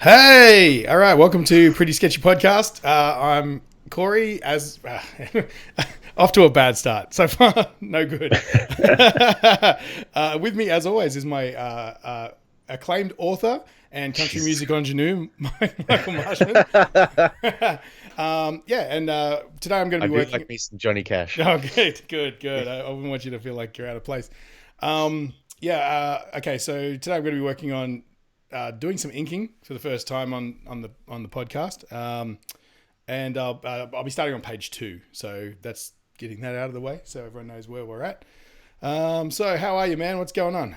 Hey, all right. Welcome to Pretty Sketchy Podcast. I'm Corey. As off to a bad start so far, no good. With me, as always, is my acclaimed author and country Jesus. music ingenue, Michael Marshman. Yeah, and today I'm going to I be do working. like me some Johnny Cash. Oh, good. I wouldn't want you to feel like you're out of place. Okay. So today I'm going to be working on doing some inking for the first time on the podcast, and I'll be starting on page 2. So that's getting that out of the way, so everyone knows where we're at. So how are you, man? What's going on?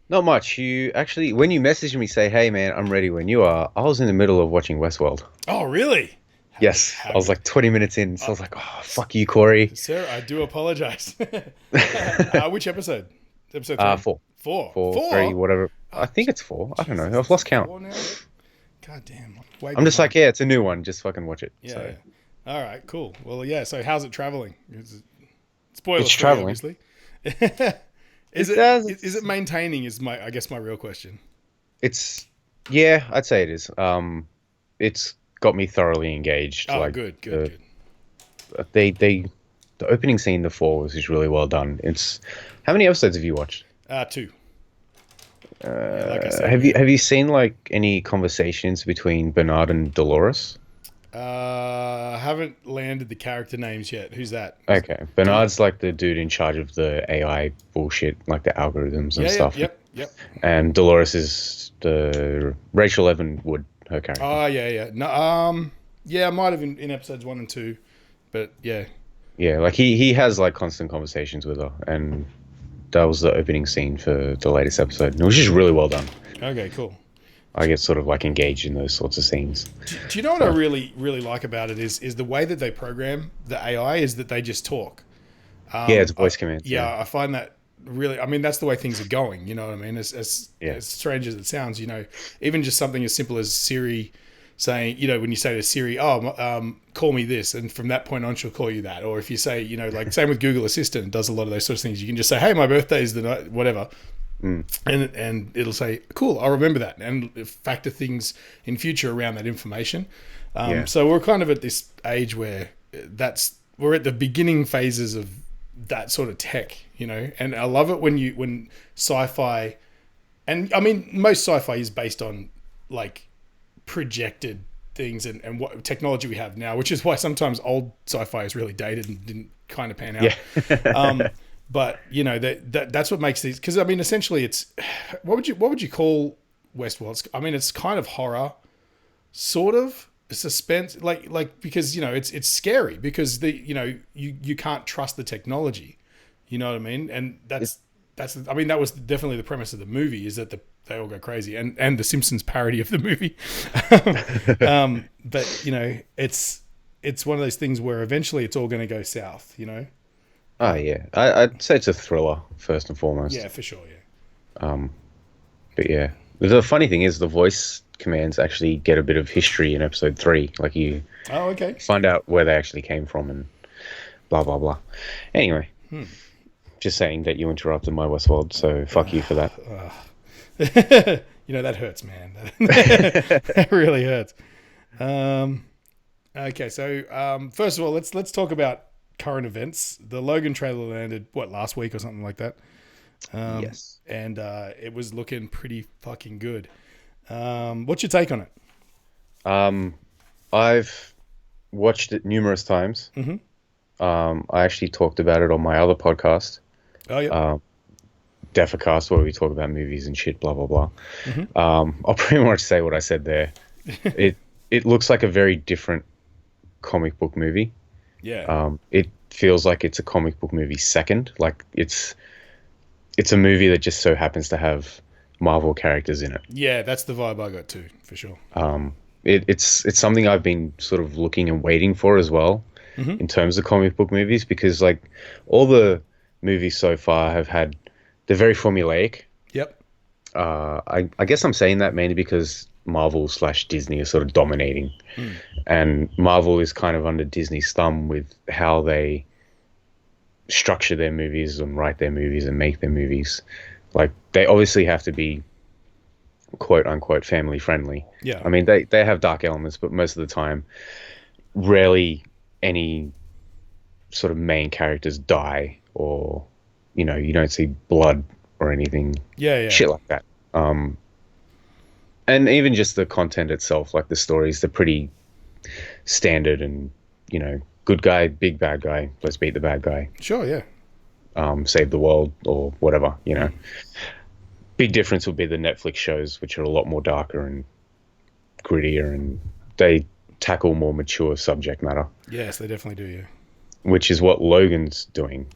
Not much. You actually, when you messaged me, say, "Hey, man, I'm ready when you are." I was in the middle of watching Westworld. Oh, really? Yes, How I was good, like 20 minutes in, so I was like, "Oh, fuck you, Corey." sir? I do apologize. Which episode? Episode 3. Four, 4. four, three, 4. whatever. I Oh, think it's four. I don't know. Jesus, I've is lost it count. 4 now? God damn, I'm way I'm just like, behind. yeah, it's a new one. Just fucking watch it. Yeah, So yeah. All right, cool. Well, yeah. So how's it traveling? Spoiler it's free, traveling. obviously. is It it does. is it maintaining? Is I guess my real question. It's yeah, I'd say it is. It's got me thoroughly engaged. Oh, Like good, good, the good. they the opening scene, the fall, was just really well done. It's how many episodes have you watched? 2. Yeah, like I said, Have you seen like any conversations between Bernard and Dolores? haven't landed the character names yet. Who's that? Okay, Bernard's like the dude in charge of the AI bullshit, like the algorithms and Yeah, yeah, stuff, yep. and Dolores is the Rachel Evan Wood, her character. Oh, yeah. No, yeah, I might have in episodes 1 and 2, but yeah. Yeah, like he has like constant conversations with her, and that was the opening scene for the latest episode. And it was just really well done. Okay, cool. I get sort of like engaged in those sorts of scenes. Do you know what I So really like about it is the way that they program the AI is that they just talk. yeah, it's I, voice commands. Yeah, yeah, I find that really. I mean, that's the way things are going. You know what I mean? yeah, As strange as it sounds, even just something as simple as Siri saying, when you say to Siri, "Oh, call me this," and from that point on, she'll call you that. Or if you say, like same with Google Assistant, it does a lot of those sorts of things. You can just say, "Hey, my birthday is the night, whatever." mm, And it'll say, "Cool, I'll remember that," and factor things in future around that information. yeah. So we're kind of at this age where we're at the beginning phases of that sort of tech, and I love it when sci-fi, and I mean most sci-fi is based on like projected things and what technology we have now, which is why sometimes old sci-fi is really dated and didn't kind of pan out. Yeah. But that's what makes these, because I mean essentially it's what would you call Westworld? I mean it's kind of horror, sort of suspense, like because it's scary because you can't trust the technology, you know what I mean, and It's, I mean that was definitely the premise of the movie, is that they all go crazy, and the Simpsons parody of the movie. But it's one of those things where eventually it's all going to go south. oh yeah, I'd say it's a thriller first and foremost. Yeah, for sure. Yeah. Um, but yeah, the funny thing is the voice commands actually get a bit of history in episode 3. Like you Oh, okay. find out where they actually came from and blah blah blah. Anyway, just saying that you interrupted my Westworld, so fuck you for that. That hurts, man. That really hurts. Okay, so first of all, let's talk about current events. The Logan trailer landed last week or something like that, Yes. and it was looking pretty fucking good. What's your take on it? Um, I've watched it numerous times. Mm-hmm. I actually talked about it on my other podcast, Oh yeah. um, Defacast, where we talk about movies and shit, blah blah blah. Mm-hmm. I'll pretty much say what I said there. It it looks like a very different comic book movie. Yeah. It feels like it's a comic book movie second. Like it's a movie that just so happens to have Marvel characters in it. Yeah, that's the vibe I got too, for sure. It's something I've been sort of looking and waiting for as well Mm-hmm. in terms of comic book movies, because like all the movies so far they're very formulaic. Yep. I guess I'm saying that mainly because Marvel slash Disney is sort of dominating, and Marvel is kind of under Disney's thumb with how they structure their movies and write their movies and make their movies. Like they obviously have to be quote unquote family friendly. Yeah. I mean, they have dark elements, but most of the time, rarely any sort of main characters die, or you don't see blood or anything, Yeah, yeah. shit like that. Um, and even just the content itself, like the stories, they're pretty standard and good guy, big bad guy, let's beat the bad guy, Sure, yeah. save the world or whatever. Big difference would be the Netflix shows, which are a lot more darker and grittier, and they tackle more mature subject matter, Yes, they definitely do, yeah. which is what Logan's doing.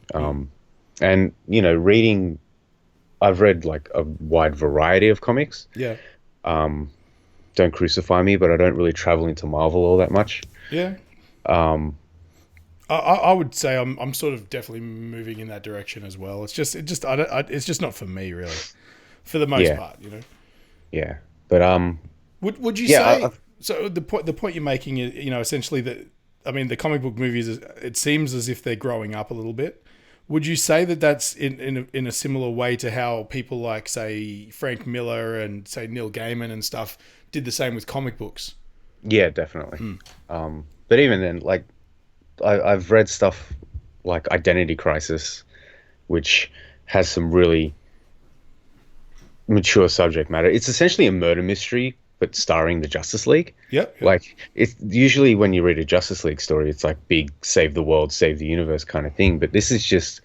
And reading, I've read like a wide variety of comics. Yeah. Don't crucify me, but I don't really travel into Marvel all that much. Yeah. I would say I'm sort of definitely moving in that direction as well. It's just not for me really, for the most Yeah, part. yeah. But Would you yeah, say so? The point you're making is essentially that I mean the comic book movies it seems as if they're growing up a little bit. Would you say that that's in a similar way to how people like say Frank Miller and say Neil Gaiman and stuff did the same with comic books? yeah, definitely. But even then, like I've read stuff like Identity Crisis, which has some really mature subject matter. It's essentially a murder mystery, but starring the Justice League. Yep. Like it's usually when you read a Justice League story, it's like big save the world, save the universe kind of thing. But this is just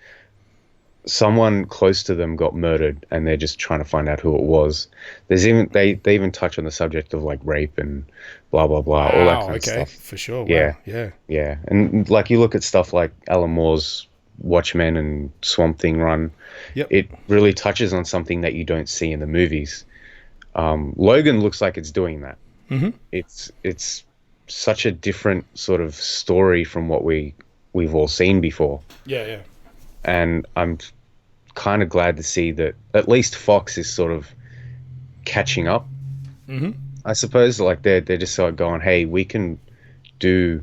someone close to them got murdered, and they're just trying to find out who it was. There's even they even touch on the subject of like rape and blah blah blah, all that Wow. kind of Okay. stuff. For sure. Yeah. Wow. Yeah. Yeah, and like you look at stuff like Alan Moore's Watchmen and Swamp Thing run, Yep. it really touches on something that you don't see in the movies. Logan looks like it's doing that. Mm-hmm. It's such a different sort of story from what we've all seen before, Yeah. Yeah. and I'm kind of glad to see that at least Fox is sort of catching up. Mm-hmm. I suppose like they're just sort of going, hey, we can do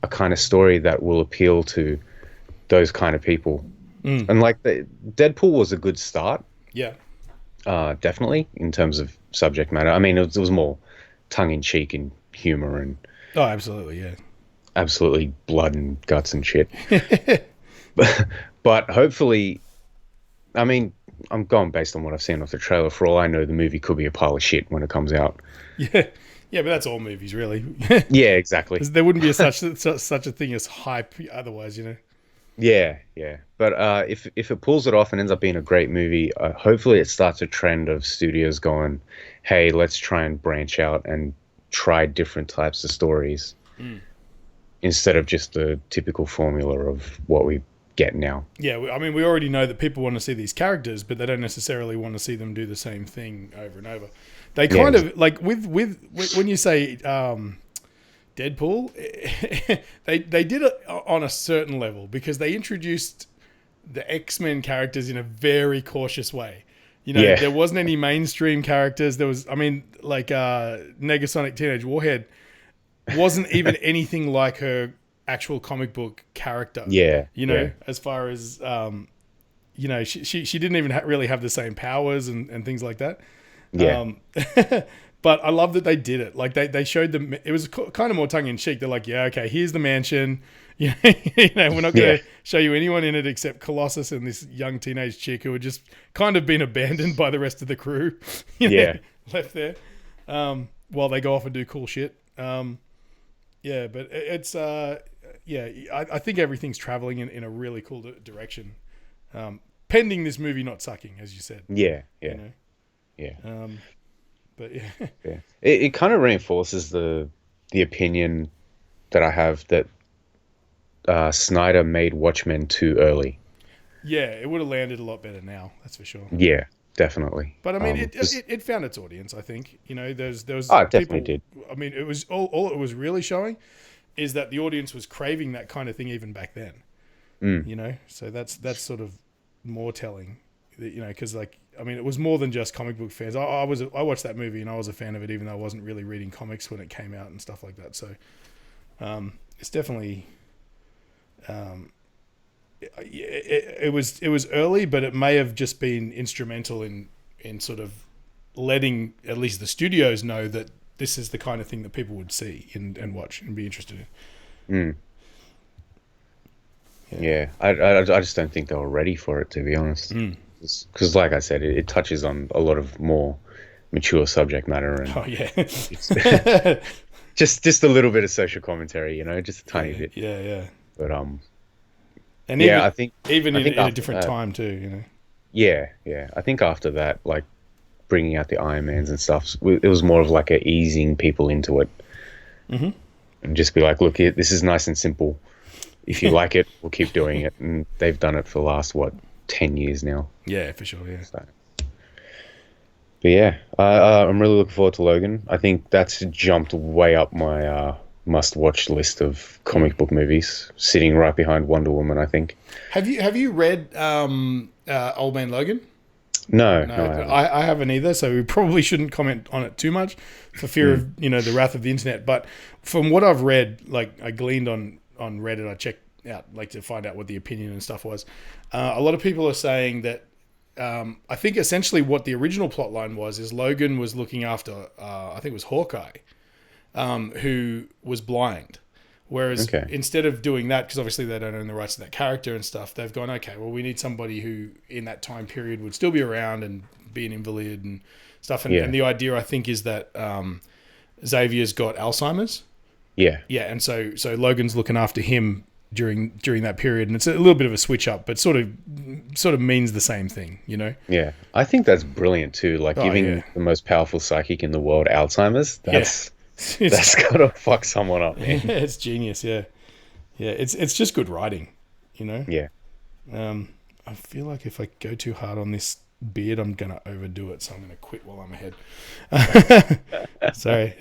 a kind of story that will appeal to those kind of people. And like Deadpool was a good start, Yeah. definitely in terms of subject matter. I mean, it was more tongue in cheek and humor and Oh, absolutely. Yeah. absolutely blood and guts and shit. But hopefully, I mean, I'm going based on what I've seen off the trailer. For all I know, the movie could be a pile of shit when it comes out. Yeah. Yeah, but that's all movies, really. Yeah, exactly. There wouldn't be such a thing as hype otherwise. Yeah, yeah. But if it pulls it off and ends up being a great movie, hopefully it starts a trend of studios going, hey, let's try and branch out and try different types of stories instead of just the typical formula of what we get now. Yeah, I mean, we already know that people want to see these characters, but they don't necessarily want to see them do the same thing over and over. They kind of like with when you say Deadpool, they did it on a certain level because they introduced the X-Men characters in a very cautious way. Yeah. There wasn't any mainstream characters. There was, I mean, like Negasonic Teenage Warhead wasn't even anything like her actual comic book character. Yeah. As far as she didn't even really have the same powers and things like that. Yeah. But I love that they did it. Like they showed them. It was kind of more tongue in cheek. They're like, yeah, okay, here's the mansion. We're not going to show you anyone in it except Colossus and this young teenage chick who had just kind of been abandoned by the rest of the crew. Left there while they go off and do cool shit. Yeah, but it's I think everything's traveling in a really cool direction. Pending this movie not sucking, as you said. Yeah. But yeah. Yeah. It kind of reinforces the opinion that I have that Snyder made Watchmen too early. Yeah, it would have landed a lot better now. That's for sure. Yeah, definitely. But I mean, it found its audience. I think there was Oh, it definitely did. I mean, it was all it was really showing is that the audience was craving that kind of thing even back then. So that's sort of more telling. Because like I mean, it was more than just comic book fans. I watched that movie and I was a fan of it, even though I wasn't really reading comics when it came out and stuff like that. So it's definitely. It was early, but it may have just been instrumental in sort of letting at least the studios know that this is the kind of thing that people would see and watch and be interested in. Yeah, I just don't think they were ready for it, to be honest. Because, like I said, it touches on a lot of more mature subject matter, and it's just a little bit of social commentary, just a tiny bit. Yeah. But and I think in a different time too, Yeah. I think after that, like bringing out the Iron Mans and stuff, it was more of like a easing people into it, and just be like, look, this is nice and simple. If you like it, we'll keep doing it. And they've done it for the last 10 years now. Yeah, for sure. Yeah. So. But yeah, I'm really looking forward to Logan. I think that's jumped way up my must-watch list of comic book movies, sitting right behind Wonder Woman, I think. Have you read Old Man Logan? No, I haven't either. So we probably shouldn't comment on it too much for fear of the wrath of the internet. But from what I've read, like I gleaned on Reddit, I checked out like to find out what the opinion and stuff was. A lot of people are saying that. I think essentially what the original plot line is Logan was looking after, I think it was Hawkeye, who was blind. Whereas instead of doing that, because obviously they don't own the rights to that character and stuff, they've gone, okay, well, we need somebody who in that time period would still be around and be an invalid and stuff. And the idea, I think, is that Xavier's got Alzheimer's. Yeah. Yeah, and so Logan's looking after him during that period, and it's a little bit of a switch up, but sort of means the same thing, Yeah, I think that's brilliant too. Like giving the most powerful psychic in the world Alzheimer's. That's gotta fuck someone up, man. Yeah, it's genius. Yeah. It's just good writing, Yeah. I feel like if I go too hard on this beard, I'm gonna overdo it, so I'm gonna quit while I'm ahead. Sorry.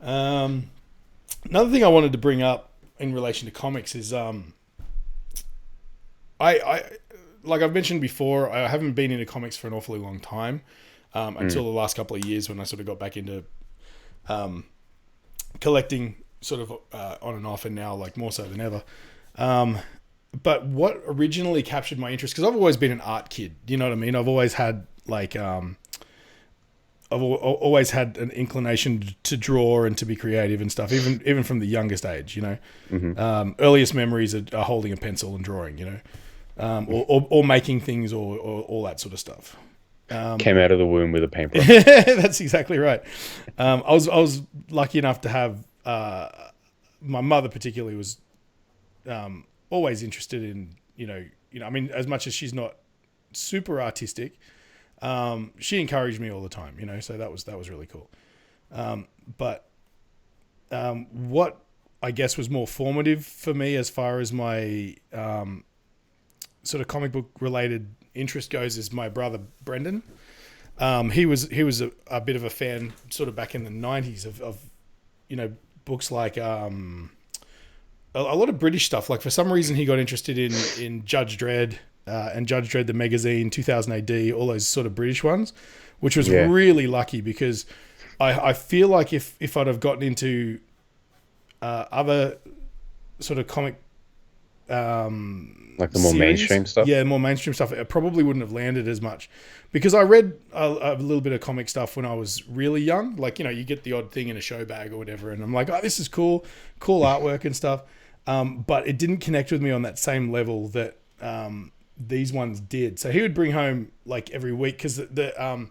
Another thing I wanted to bring up in relation to comics is I like I've mentioned before, I haven't been into comics for an awfully long time, until the last couple of years when I sort of got back into collecting sort of on and off, and now like more so than ever. But what originally captured my interest, because I've always been an art kid, you know what I mean? I've always had like I've always had an inclination to draw and to be creative and stuff, even from the youngest age, earliest memories are holding a pencil and drawing, or making things or all that sort of stuff. Came out of the womb with a paintbrush. That's exactly right. I was lucky enough to have my mother particularly was always interested in I mean, as much as she's not super artistic. She encouraged me all the time, so that was really cool. But what I guess was more formative for me as far as my sort of comic book related interest goes is my brother Brendan. He was a bit of a fan sort of back in the 90s of books like a lot of British stuff. Like for some reason he got interested in Judge Dredd. And Judge Dredd the magazine, 2000 AD, all those sort of British ones, which was really lucky because I feel like if I'd have gotten into other sort of comic like the more series, mainstream stuff, more mainstream stuff, it probably wouldn't have landed as much because I read a little bit of comic stuff when I was really young. Like you get the odd thing in a show bag or whatever, and I'm like, oh, this is cool artwork and stuff. But it didn't connect with me on that same level that these ones did. So he would bring home like every week because the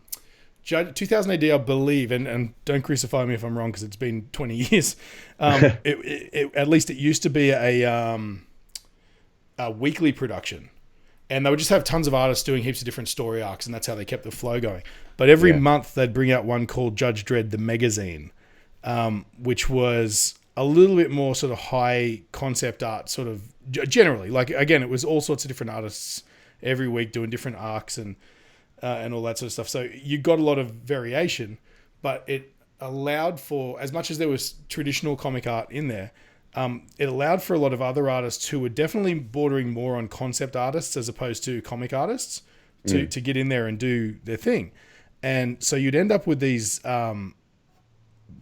2000 AD, I believe, and don't crucify me if I'm wrong because it's been 20 years. At least it used to be a weekly production, and they would just have tons of artists doing heaps of different story arcs, and that's how they kept the flow going. But every month they'd bring out one called Judge Dredd the magazine, which was a little bit more sort of high concept art, sort of generally. Like again, it was all sorts of different artists every week doing different arcs and all that sort of stuff. So you got a lot of variation, but it allowed for, as much as there was traditional comic art in there, it allowed for a lot of other artists who were definitely bordering more on concept artists as opposed to comic artists to get in there and do their thing. And so you'd end up with these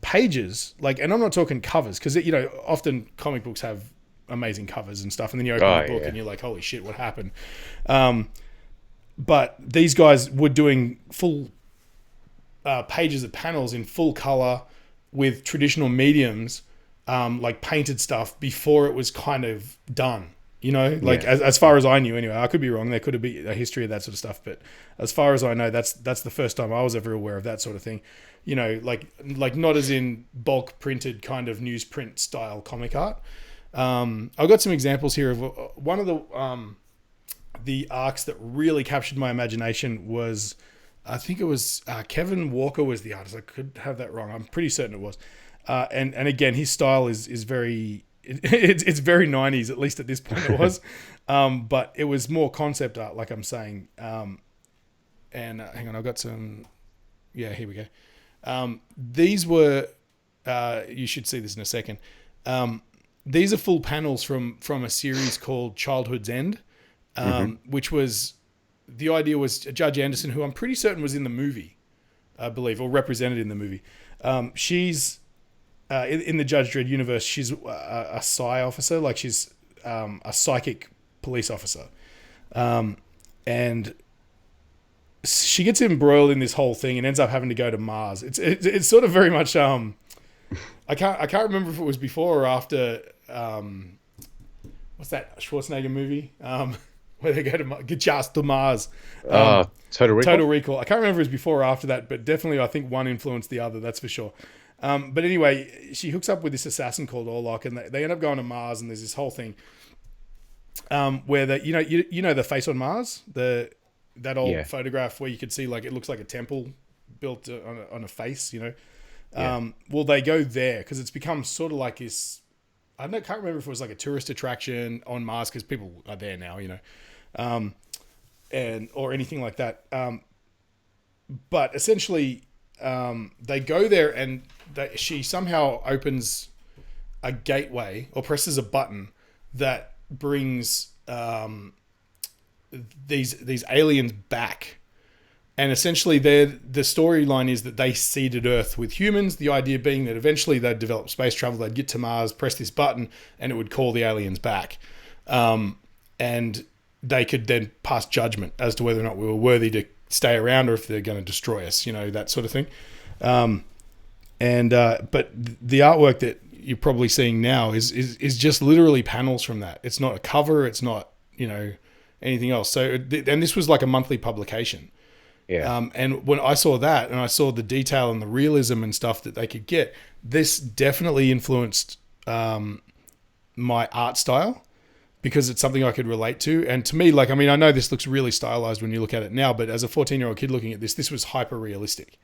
pages, like, and I'm not talking covers, because often comic books have amazing covers and stuff, and then you open the book and you're like, holy shit, what happened? But these guys were doing full pages of panels in full color with traditional mediums, like painted stuff, before it was kind of done. You know, like as far as I knew, anyway. I could be wrong. There could be a history of that sort of stuff, but as far as I know, that's the first time I was ever aware of that sort of thing. You know, like not as in bulk printed kind of newsprint style comic art. I've got some examples here of one of the arcs that really captured my imagination was, I think it was Kevin Walker was the artist. I could have that wrong. I'm pretty certain it was. And again, his style is very. It's very 90s, at least at this point it was. But it was more concept art, like I'm saying. And hang on, I've got some... Yeah, here we go. These were... you should see this in a second. These are full panels from a series called Childhood's End, which was... The idea was Judge Anderson, who I'm pretty certain was in the movie, I believe, or represented in the movie. She's... in the Judge Dredd universe, she's a psi officer, like she's a psychic police officer, and she gets embroiled in this whole thing and ends up having to go to Mars. It's sort of very much I can't remember if it was before or after what's that Schwarzenegger movie where they go to just to Mars. Total Recall. Total Recall. I can't remember if it was before or after that, but definitely I think one influenced the other. That's for sure. But anyway, she hooks up with this assassin called Orlok, and they end up going to Mars, and there's this whole thing where you know the face on Mars, that old photograph where you could see like it looks like a temple built on a face, you know. Well, they go there because it's become sort of like this. Can't remember if it was like a tourist attraction on Mars because people are there now, you know, and or anything like that. But essentially, they go there and she somehow opens a gateway or presses a button that brings these aliens back. And essentially the storyline is that they seeded Earth with humans, the idea being that eventually they'd develop space travel, they'd get to Mars, press this button, and it would call the aliens back. And they could then pass judgment as to whether or not we were worthy to stay around or if they're going to destroy us, you know, that sort of thing. But the artwork that you're probably seeing now is just literally panels from that. It's not a cover. It's not, you know, anything else. So, and this was like a monthly publication. Yeah. And when I saw that and I saw the detail and the realism and stuff that they could get, this definitely influenced, my art style because it's something I could relate to. And to me, like, I mean, I know this looks really stylized when you look at it now, but as a 14-year-old kid looking at this was hyper realistic.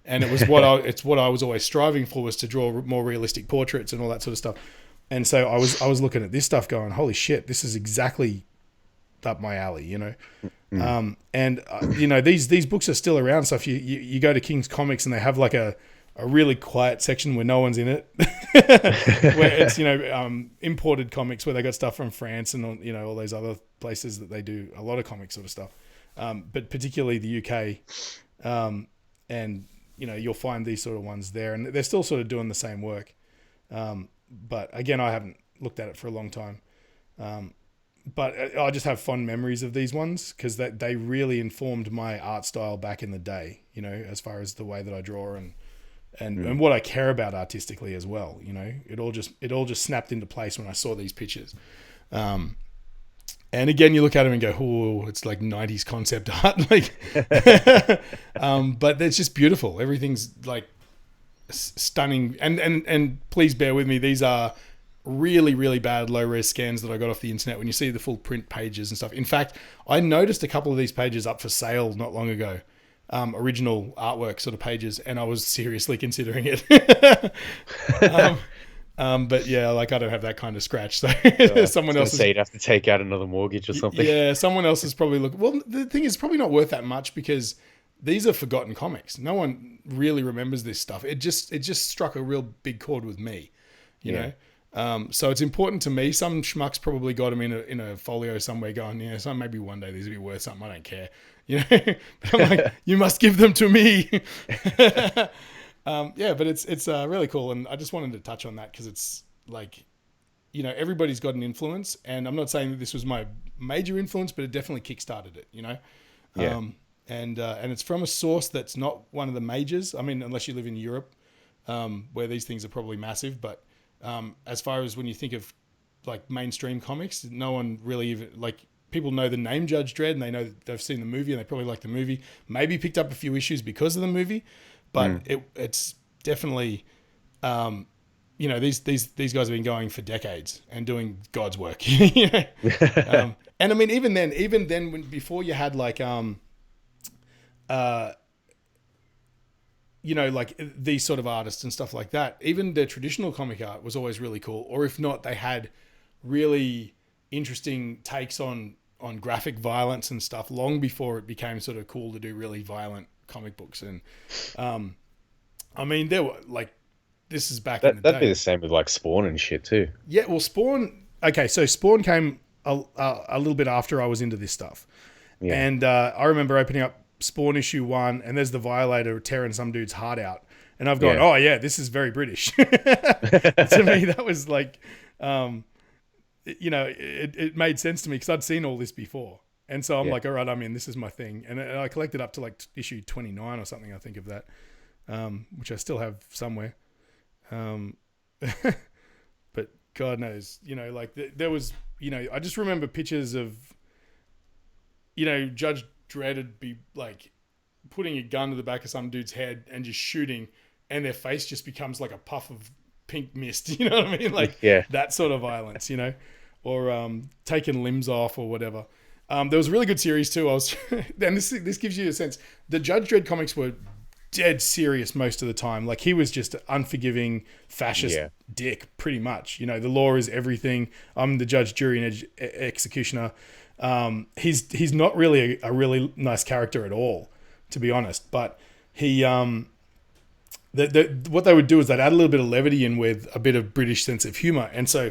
And it was what I was always striving for, was to draw more realistic portraits and all that sort of stuff. And so I was looking at this stuff going, holy shit, this is exactly up my alley, you know? You know, these books are still around. So if you go to King's Comics and they have like a really quiet section where no one's in it, where it's, you know, imported comics where they got stuff from France and, you know, all those other places that they do a lot of comic sort of stuff. But particularly the UK, and, you know, you'll find these sort of ones there, and they're still sort of doing the same work. But again, I haven't looked at it for a long time. But I just have fond memories of these ones because they really informed my art style back in the day, you know, as far as the way that I draw and what I care about artistically as well. You know, it all just snapped into place when I saw these pictures. And again, you look at them and go, "Oh, it's like 90s concept art." Like, but it's just beautiful. Everything's like stunning. And please bear with me. These are really, really bad low-res scans that I got off the internet when you see the full print pages and stuff. In fact, I noticed a couple of these pages up for sale not long ago. Original artwork sort of pages, and I was seriously considering it. But yeah, like I don't have that kind of scratch. So someone else say you'd have to take out another mortgage or something. Yeah, someone else is probably looking. Well, the thing is, probably not worth that much because these are forgotten comics. No one really remembers this stuff. It just struck a real big chord with me, you know. So it's important to me. Some schmucks probably got them in a folio somewhere, going, yeah, so maybe one day these will be worth something. I don't care, you know. But I'm like, you must give them to me. Yeah, but it's really cool, and I just wanted to touch on that because it's like, you know, everybody's got an influence, and I'm not saying that this was my major influence, but it definitely kickstarted it, you know. and it's from a source that's not one of the majors. I mean, unless you live in Europe, where these things are probably massive. But as far as when you think of like mainstream comics, no one really even like people know the name Judge Dredd and they know that they've seen the movie and they probably like the movie. Maybe picked up a few issues because of the movie, but it's definitely. These guys have been going for decades and doing God's work. And I mean, even then, before you had like, like these sort of artists and stuff like that, even the traditional comic art was always really cool. Or if not, they had really interesting takes on graphic violence and stuff long before it became sort of cool to do really violent comic books. And, I mean, there were like, this is back in the day. That'd be the same with like Spawn and shit too. Yeah, well, Spawn. Okay, so Spawn came a little bit after I was into this stuff, and I remember opening up Spawn issue 1, and there's the Violator tearing some dude's heart out, and I've gone, oh yeah, this is very British. To me, that was like, it made sense to me because I'd seen all this before, and so I'm like, all right, I'm in. This is my thing, and I collected up to like issue 29 or something. I think of that, which I still have somewhere. But God knows, like there was, I just remember pictures of, Judge Dredd would be like putting a gun to the back of some dude's head and just shooting, and their face just becomes like a puff of pink mist. You know what I mean? Like that sort of violence, or taking limbs off or whatever. There was a really good series too. And this gives you a sense. The Judge Dredd comics were dead serious most of the time. Like he was just an unforgiving fascist dick, pretty much. The law is everything. I'm the judge, jury, and executioner. He's not really a really nice character at all, to be honest. But he, what they would do is they'd add a little bit of levity in with a bit of British sense of humor. And so,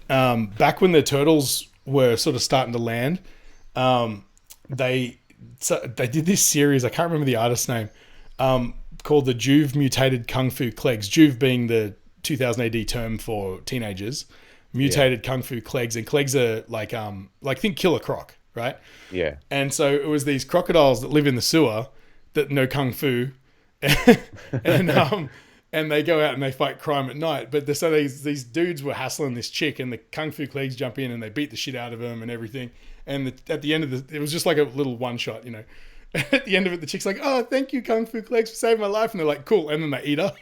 back when the Turtles were sort of starting to land, they did this series. I can't remember the artist's name. Called the Juve Mutated Kung Fu Clegs. Juve being the 2000 AD term for teenagers. Mutated Kung Fu Clegs, and Clegs are like think Killer Croc, right? Yeah. And so it was these crocodiles that live in the sewer that know Kung Fu, and they go out and they fight crime at night. But so these dudes were hassling this chick, and the Kung Fu Clegs jump in and they beat the shit out of them and everything. And at the end of it was just like a little one shot, At the end of it, the chick's like, "Oh, thank you, Kung Fu Clegs, for saving my life." And they're like, "Cool." And then they eat her.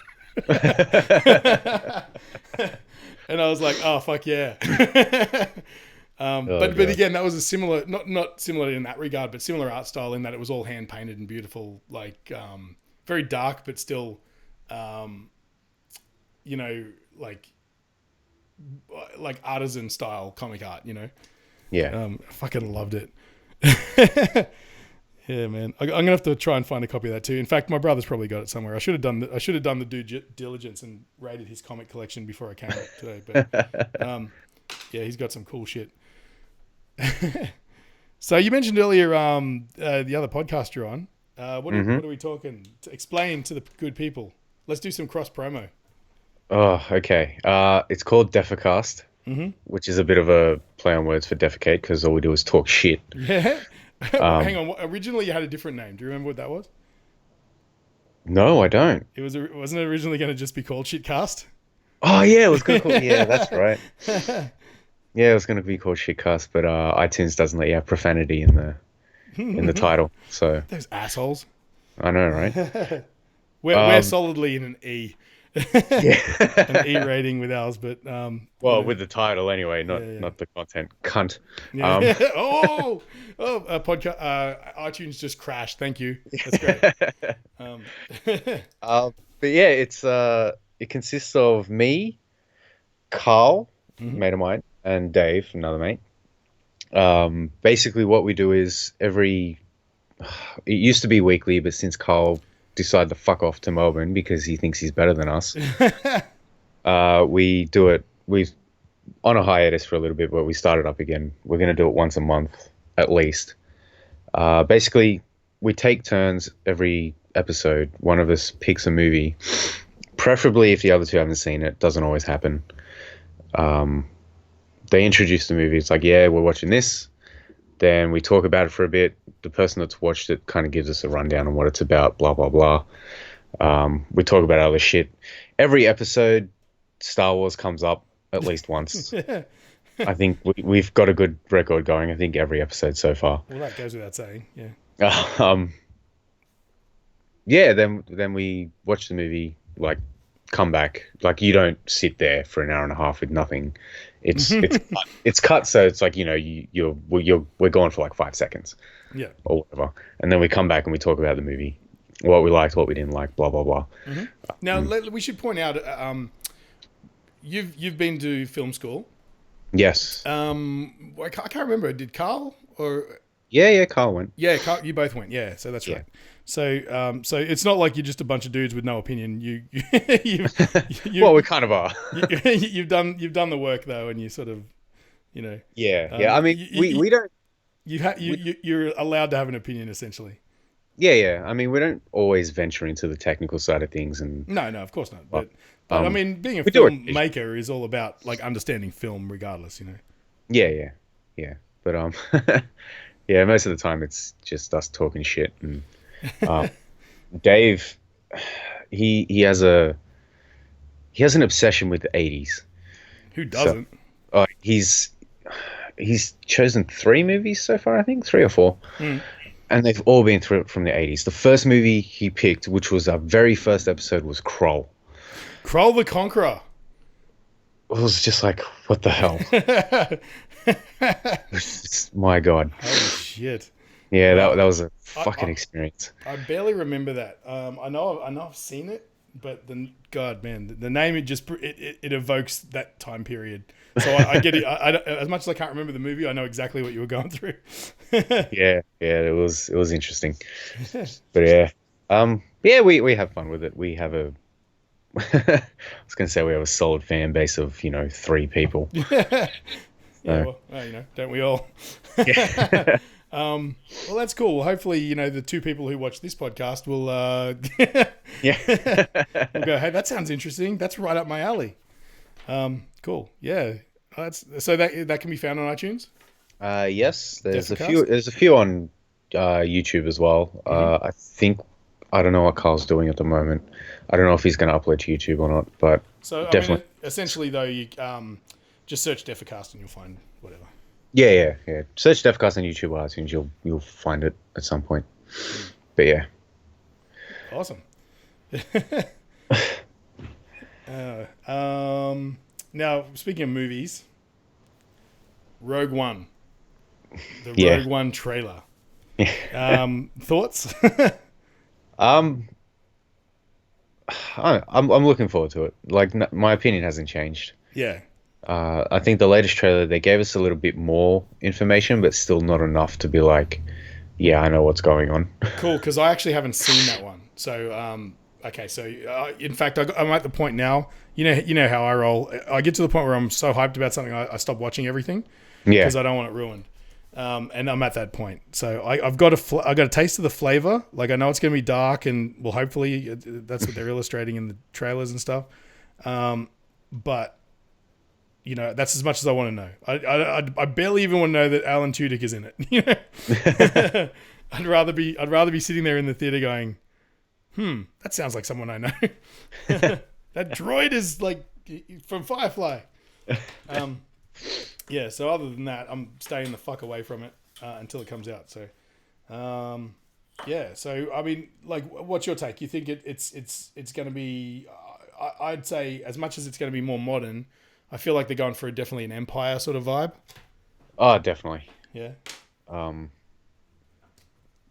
And I was like, "Oh, fuck yeah." But again, that was a similar, not similar in that regard, but similar art style in that it was all hand painted and beautiful, like very dark, but still, like artisan style comic art. Yeah. I fucking loved it. Yeah, man. I'm gonna have to try and find a copy of that too. In fact, my brother's probably got it somewhere. I should have done the due diligence and raided his comic collection before I came up today. But yeah, he's got some cool shit. So you mentioned earlier the other podcast you're on. What are we talking? Explain to the good people. Let's do some cross promo. Oh, okay. It's called Defecast, which is a bit of a play on words for defecate because all we do is talk shit. Yeah. Hang on. Originally, you had a different name. Do you remember what that was? No, I don't. Wasn't it originally going to just be called Shitcast? Oh yeah, it was going to call. Yeah, that's right. Yeah, it was going to be called Shitcast, but iTunes doesn't let you have profanity in the title. So those assholes. I know, right? We're solidly in an E. An E rating with ours, but with the title anyway, not the content. Cunt. Yeah. Podcast. iTunes just crashed. Thank you. That's great. But yeah, it consists of me, Carl, mate of mine, and Dave, another mate. Basically, what we do is it used to be weekly, but since Carl decided to fuck off to Melbourne because he thinks he's better than us. We do it. We've on a hiatus for a little bit, but we started up again. We're going to do it once a month at least. Basically, we take turns every episode. One of us picks a movie, preferably if the other two haven't seen it. Doesn't always happen. They introduce the movie. It's like, yeah, we're watching this. Then we talk about it for a bit. The person that's watched it kind of gives us a rundown on what it's about, blah, blah, blah. We talk about other shit. Every episode, Star Wars comes up at least once. I think we've got a good record going. I think every episode so far. Well, that goes without saying. Yeah. Um, yeah. Then we watch the movie. Like, come back. Like, you don't sit there for an hour and a half with nothing. It's cut, so it's like, we're gone for like 5 seconds. Yeah. Or whatever, and then we come back and we talk about the movie, what we liked, what we didn't like, blah blah blah. Mm-hmm. Now we should point out, you've been to film school. Yes. I can't remember. Did Carl or? Yeah, Carl went. Yeah, Carl, you both went. Yeah, so that's right. So, so it's not like you're just a bunch of dudes with no opinion. You well, we kind of are. you've done the work though, and you sort of, Yeah. I mean, we don't. You're allowed to have an opinion, essentially. Yeah. I mean, we don't always venture into the technical side of things, and no, of course not. But I mean, being a filmmaker is all about like understanding film, regardless. Yeah. But yeah, most of the time it's just us talking shit. And Dave, he has an obsession with the 80s. Who doesn't? So, he's chosen 3 movies so far, I think 3 or 4, and they've all been from the 80s. The first movie he picked, which was our very first episode, was Kroll. Kroll the Conqueror. It was just like, what the hell? My God. Holy shit. Yeah, that was a fucking experience. I barely remember that. I know I've seen it, but God, man, the name it evokes that time period. So I get it. I as much as I can't remember the movie, I know exactly what you were going through. yeah, it was interesting. But yeah, we have fun with it. We have I was going to say we have a solid fan base of 3 people. Yeah, well, don't we all? Yeah. Well, that's cool. Well, hopefully, the 2 people who watch this podcast will, will go, hey, that sounds interesting. That's right up my alley. Cool. Yeah. So that can be found on iTunes. Yes, there's a few on YouTube as well. I don't know what Carl's doing at the moment. I don't know if he's going to upload to YouTube or not, but so definitely. Essentially, though, you just search Defacast and you'll find whatever. Yeah. Search Defcast on YouTube or iTunes. You'll find it at some point. But yeah. Awesome. Now, speaking of movies, Rogue One. The Rogue One trailer. Thoughts? I'm looking forward to it. Like, my opinion hasn't changed. Yeah. I think the latest trailer, they gave us a little bit more information, but still not enough to be like, yeah, I know what's going on. Cool, because I actually haven't seen that one. So, okay, so in fact, I'm at the point now. You know how I roll. I get to the point where I'm so hyped about something, I stop watching everything. Yeah. Because I don't want it ruined. And I'm at that point. So I've got a taste of the flavor. Like, I know it's going to be dark, and well, hopefully that's what they're illustrating in the trailers and stuff. But that's as much as I want to know. I barely even want to know that Alan Tudyk is in it. I'd rather be sitting there in the theater going, that sounds like someone I know. That droid is like from Firefly. Yeah. So other than that, I'm staying the fuck away from it until it comes out. So, yeah. So I mean, like, what's your take? You think it's going to be? I'd say as much as it's going to be more modern. I feel like they're going for definitely an Empire sort of vibe. Oh, definitely. Yeah.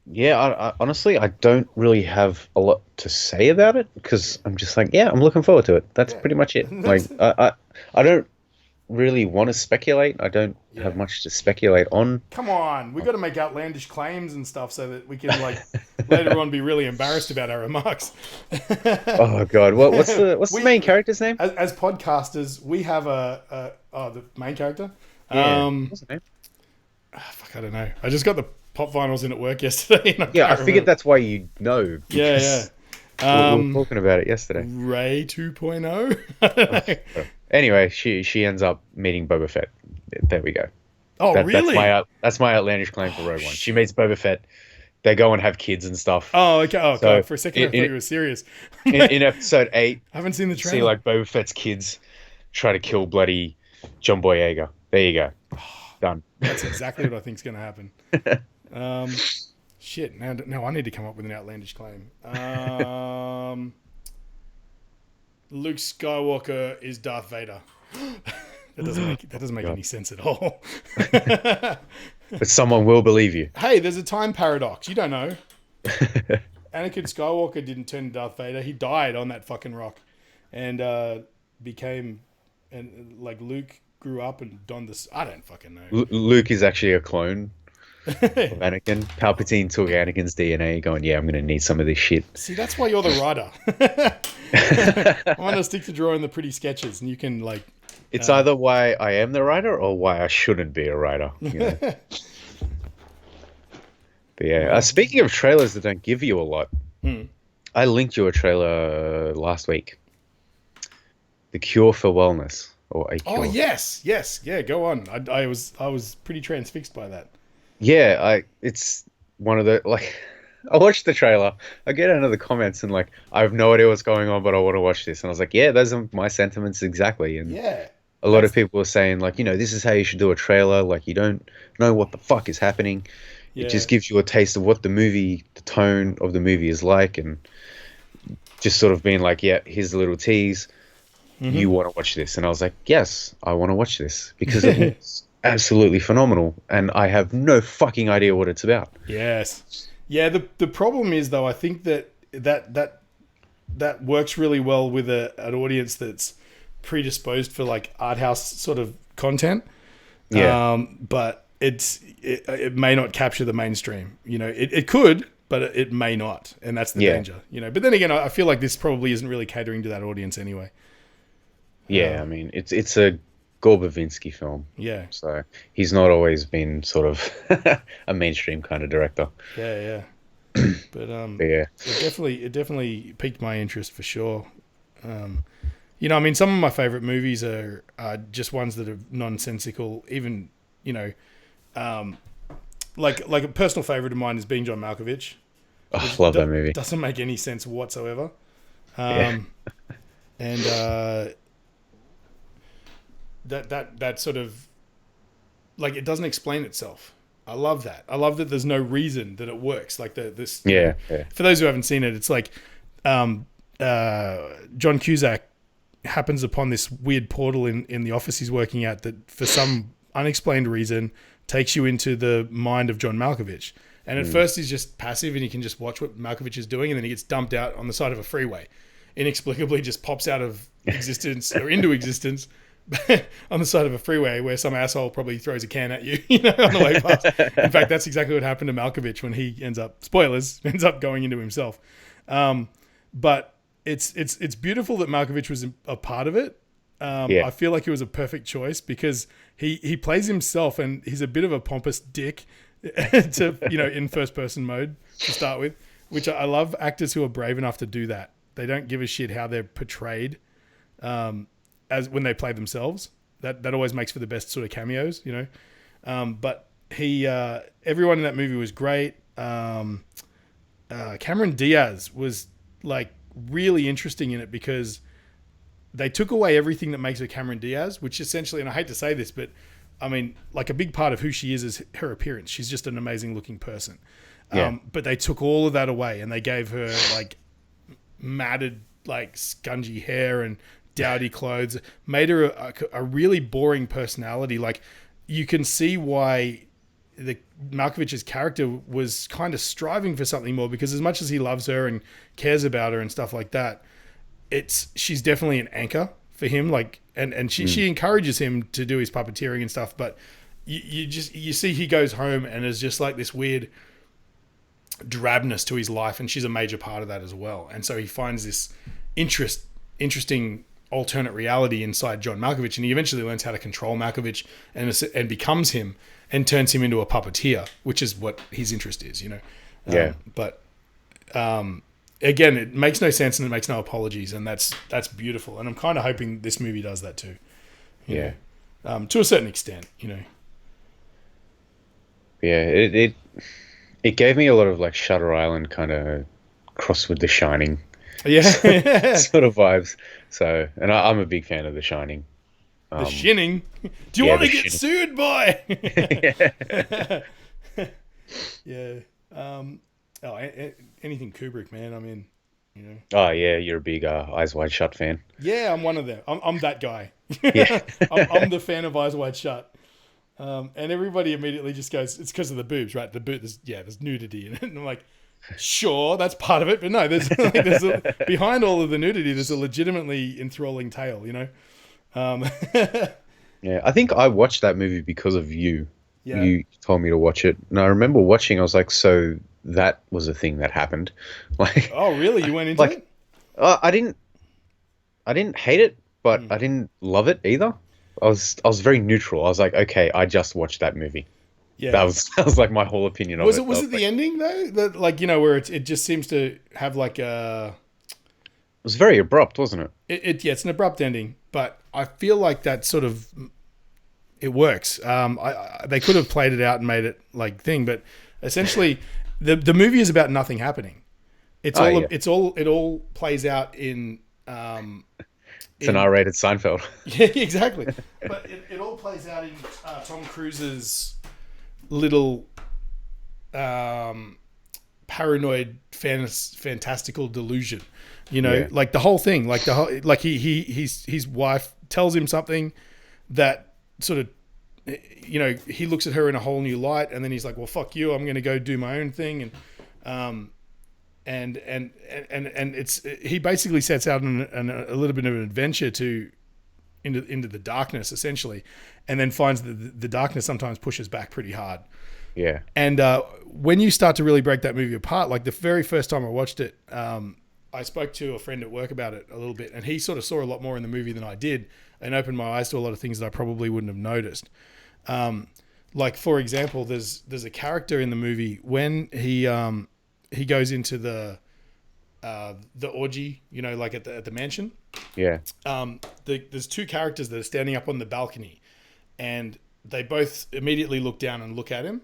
Yeah, I honestly, I don't really have a lot to say about it because I'm just like, yeah, I'm looking forward to it. That's pretty much it. Like, I don't really want to speculate. I don't have much to speculate on. Come on, we got to make outlandish claims and stuff so that we can like later on be really embarrassed about our remarks. Oh God, what's the main character's name? As podcasters, we have the main character. Yeah. What's the name? Fuck, I don't know. I just got the pop vinyls in at work yesterday. And I figured that's why you know. Yeah. We were talking about it yesterday. Ray 2.0. Anyway, she ends up meeting Boba Fett. There we go. Oh, really? That's my outlandish claim for Rogue One. She meets Boba Fett. They go and have kids and stuff. Oh, okay. Oh, So God. For a second, I thought you were serious. in episode 8, I haven't seen the you see trailer. like Boba Fett's kids try to kill bloody John Boyega. There you go. Done. That's exactly what I think is going to happen. Shit. Now I need to come up with an outlandish claim. Luke Skywalker is Darth Vader. That doesn't make any sense at all. But someone will believe you. Hey, there's a time paradox. You don't know. Anakin Skywalker didn't turn to Darth Vader. He died on that fucking rock, and like Luke grew up and donned this. I don't fucking know. Luke is actually a clone of Anakin. Palpatine took Anakin's DNA, going, "Yeah, I'm going to need some of this shit." See, that's why you're the writer. I want to stick to drawing the pretty sketches, and you can like. It's either why I am the writer or why I shouldn't be a writer. You know? But yeah, speaking of trailers that don't give you a lot, I linked you a trailer last week. The Cure for Wellness, or A Cure. Oh yes, yeah. Go on. I was pretty transfixed by that. Yeah, it's one of the like. I watched the trailer. I get into the comments and like, I have no idea what's going on, but I want to watch this. And I was like, yeah, those are my sentiments exactly. And yeah, a lot of people are saying like, this is how you should do a trailer. Like, you don't know what the fuck is happening. Yeah. It just gives you a taste of what the tone of the movie is like, and just sort of being like, yeah, here's a little tease. Mm-hmm. You want to watch this? And I was like, yes, I want to watch this because it's absolutely phenomenal, and I have no fucking idea what it's about. Yes. Yeah, the problem is though, I think that works really well with an audience that's predisposed for like art house sort of content. Yeah. But it may not capture the mainstream. It could, but it may not, and that's the danger. But then again, I feel like this probably isn't really catering to that audience anyway. Yeah, I mean, it's a Gorbavinsky film. Yeah. So he's not always been sort of a mainstream kind of director. Yeah. But yeah, it definitely piqued my interest for sure. I mean, some of my favorite movies are just ones that are nonsensical. Even like a personal favorite of mine is Being John Malkovich. I love that movie. Doesn't make any sense whatsoever. And that sort of like, it doesn't explain itself. I love that. I love that there's no reason that it works. Like this. Yeah. For those who haven't seen it, it's like John Cusack happens upon this weird portal in the office he's working at that for some unexplained reason takes you into the mind of John Malkovich. And at first he's just passive and you can just watch what Malkovich is doing, and then he gets dumped out on the side of a freeway. Inexplicably just pops out of existence or into existence on the side of a freeway where some asshole probably throws a can at you, on the way past. In fact, that's exactly what happened to Malkovich when he ends up going into himself. But it's beautiful that Malkovich was a part of it. I feel like it was a perfect choice because he plays himself, and he's a bit of a pompous dick to in first person mode to start with, which I love. Actors who are brave enough to do that. They don't give a shit how they're portrayed as when they play themselves. That always makes for the best sort of cameos, but everyone in that movie was great. Cameron Diaz was like really interesting in it because they took away everything that makes her Cameron Diaz, which essentially, and I hate to say this, but I mean, like a big part of who she is her appearance. She's just an amazing looking person. But they took all of that away and they gave her like matted, like scungy hair and dowdy clothes, made her a really boring personality. Like, you can see why Malkovich's character was kind of striving for something more, because as much as he loves her and cares about her and stuff like that, she's definitely an anchor for him. Like, and she encourages him to do his puppeteering and stuff, but you see he goes home and is just like this weird drabness to his life, and she's a major part of that as well. And so he finds this interesting alternate reality inside John Malkovich, and he eventually learns how to control Malkovich and becomes him and turns him into a puppeteer, which is what his interest is, but again, it makes no sense and it makes no apologies, and that's beautiful. And I'm kind of hoping this movie does that too. To a certain extent, Yeah, it gave me a lot of like Shutter Island kind of cross with The Shining Yeah. sort of vibes. So, and I'm a big fan of The Shining. The Um, shinning. Do you yeah, want The to get Shining. sued, boy? Yeah. Yeah. Oh, anything Kubrick, man. I mean, you know. Oh yeah, you're a big Eyes Wide Shut fan. Yeah, I'm one of them. I'm that guy. Yeah. I'm the fan of Eyes Wide Shut. And everybody immediately just goes, it's because of the boobs, right? There's nudity in it. And I'm like, sure, that's part of it. But no, behind all of the nudity, there's a legitimately enthralling tale, you know? Um, Yeah, I think I watched that movie because of you. yeah. You told me to watch it, and I remember watching. I was like, "So that was a thing that happened." Like, Oh, really? You went into like it? I didn't hate it, but Hmm. I didn't love it either. I was very neutral. I was like, "Okay, I just watched that movie." That Yeah. was that was like my whole opinion of Was it. it I was was it like, the ending though? That like where it just seems to have like a it was very abrupt, wasn't it? yeah, it's an abrupt ending, but I feel like that sort of it works. They could have played it out and made it like thing, but essentially, the movie is about nothing happening. Oh yeah, It all plays out in it's an in R-rated Seinfeld. yeah, exactly. But it all plays out in Tom Cruise's little um, paranoid fantastical delusion. You know, Yeah. like the whole thing, like like his wife tells him something that sort of, you know, he looks at her in a whole new light, and then he's like, well, fuck you, I'm going to go do my own thing. Um and it's he basically sets out on a little bit of an adventure into the darkness essentially, and then finds that the darkness sometimes pushes back pretty hard. Yeah. And when you start to really break that movie apart, like the very first time I watched it, I spoke to a friend at work about it a little bit, and he sort of saw a lot more in the movie than I did, and opened my eyes to a lot of things that I probably wouldn't have noticed. Like for example, there's a character in the movie when he goes into the orgy, you know, like at the mansion. Yeah. There's two characters that are standing up on the balcony, and they both immediately look down and look at him.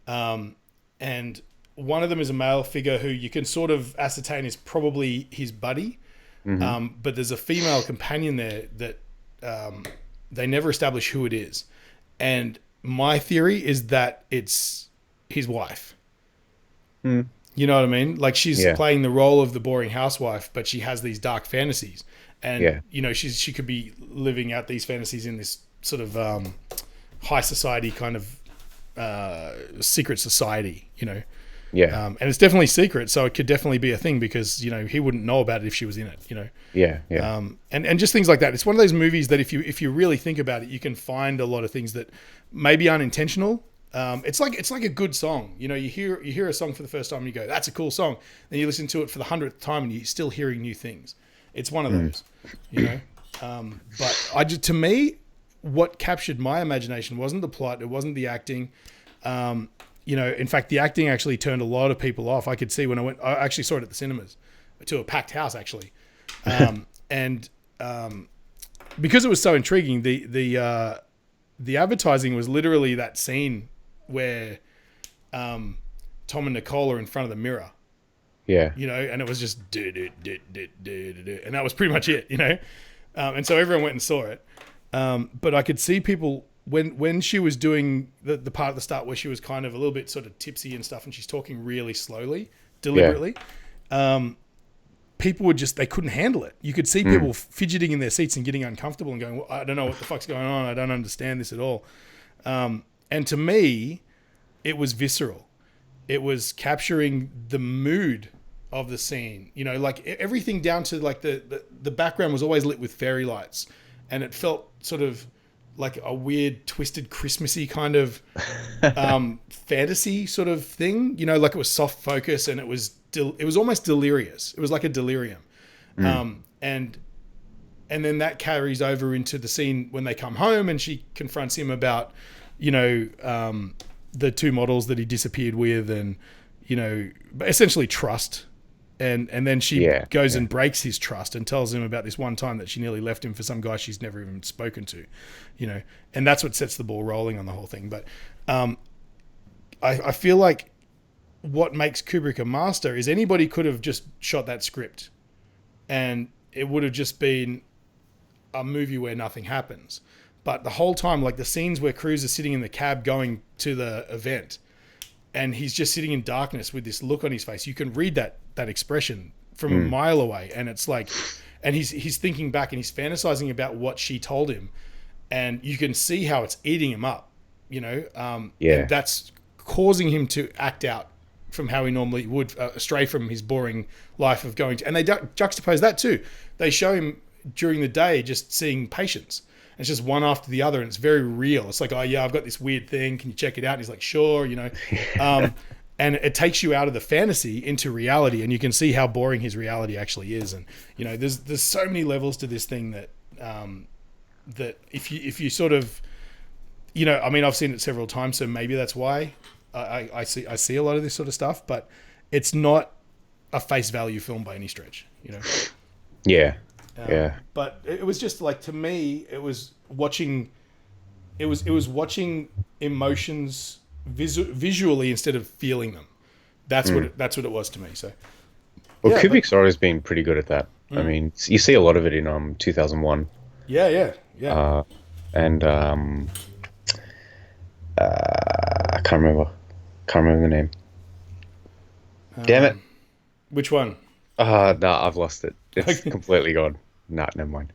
And one of them is a male figure who you can sort of ascertain is probably his buddy. Hmm. But there's a female companion there that they never establish who it is. And my theory is that it's his wife. Mm. You know what I mean? Like she's Yeah. playing the role of the boring housewife, but she has these dark fantasies. And, Yeah. you know, she could be living out these fantasies in this sort of high society kind of secret society, you know. Yeah. And it's definitely secret, so it could definitely be a thing because, you know, he wouldn't know about it if she was in it, you know. Yeah. Yeah. And just things like that. It's one of those movies that if you really think about it, you can find a lot of things that may be unintentional. It's like a good song. You know, you hear a song for the first time and you go, that's a cool song. Then you listen to it for the 100th time and you're still hearing new things. It's one of those, you know. But to me, what captured my imagination wasn't the plot, it wasn't the acting. You know, in fact, the acting actually turned a lot of people off. I could see when I actually saw it at the cinemas, to a packed house actually, and because it was so intriguing, the advertising was literally that scene where Tom and Nicole are in front of the mirror, Yeah. you know, and it was just and that was pretty much it, you know, and so everyone went and saw it, but I could see people. When she was doing the part at the start where she was kind of a little bit sort of tipsy and stuff and she's talking really slowly, deliberately, people they couldn't handle it. You could see people fidgeting in their seats and getting uncomfortable and going, well, I don't know what the fuck's going on. I don't understand this at all. And to me, it was visceral. It was capturing the mood of the scene. You know, like everything down to like the background was always lit with fairy lights, and it felt sort of like a weird, twisted, Christmassy kind of fantasy sort of thing. You know, like it was soft focus and it was almost delirious. It was like a delirium, and then that carries over into the scene when they come home and she confronts him about, you know, the two models that he disappeared with, and you know, essentially trust. And then she goes and breaks his trust and tells him about this one time that she nearly left him for some guy she's never even spoken to, you know, and that's what sets the ball rolling on the whole thing. But I feel like what makes Kubrick a master is anybody could have just shot that script and it would have just been a movie where nothing happens. But the whole time, like the scenes where Cruise is sitting in the cab going to the event and he's just sitting in darkness with this look on his face, you can read that expression from a mile away. And it's like, and he's thinking back and he's fantasizing about what she told him. And you can see how it's eating him up, you know? And that's causing him to act out from how he normally would, astray from his boring life of going to, and they juxtapose that too. They show him during the day just seeing patients. And it's just one after the other, and it's very real. It's like, oh yeah, I've got this weird thing. Can you check it out? And he's like, sure, you know. And it takes you out of the fantasy into reality, and you can see how boring his reality actually is. And you know, there's so many levels to this thing that that if you sort of, you know, I mean, I've seen it several times, so maybe that's why I see a lot of this sort of stuff, but it's not a face value film by any stretch, you know. Yeah. But it was just like, to me, it was watching emotions visually instead of feeling them. That's what it was to me. So, well, Kubrick's always been pretty good at that. I mean, you see a lot of it in 2001. Yeah. And I can't remember the name. Damn it! Which one? No, I've lost it. It's completely gone. Nah, never mind.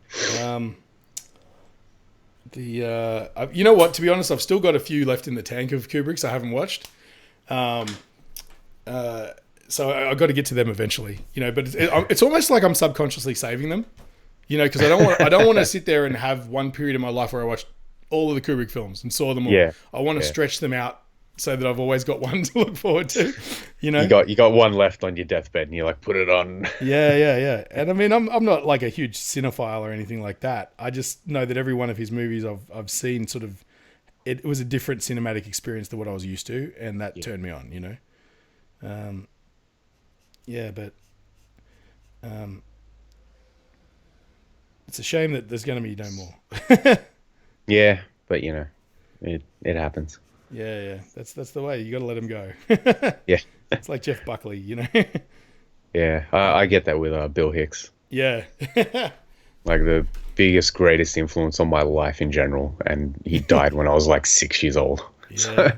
You know what? To be honest, I've still got a few left in the tank of Kubrick's I haven't watched. So I got to get to them eventually. You know, but it's almost like I'm subconsciously saving them. You know, because I don't want to sit there and have one period in my life where I watched all of the Kubrick films and saw them all. Yeah. I want to stretch them out so that I've always got one to look forward to. You know, you got one left on your deathbed, and you're like, put it on. Yeah. And I mean, I'm not like a huge cinephile or anything like that. I just know that every one of his movies I've seen sort of, it was a different cinematic experience than what I was used to, and that turned me on. You know, but it's a shame that there's going to be no more. Yeah, but you know, it happens. Yeah. That's the way. You got to let him go. Yeah. It's like Jeff Buckley, you know. Yeah, I get that with Bill Hicks. Yeah. Like the biggest, greatest influence on my life in general, and he died when I was like 6 years old. Yeah. So,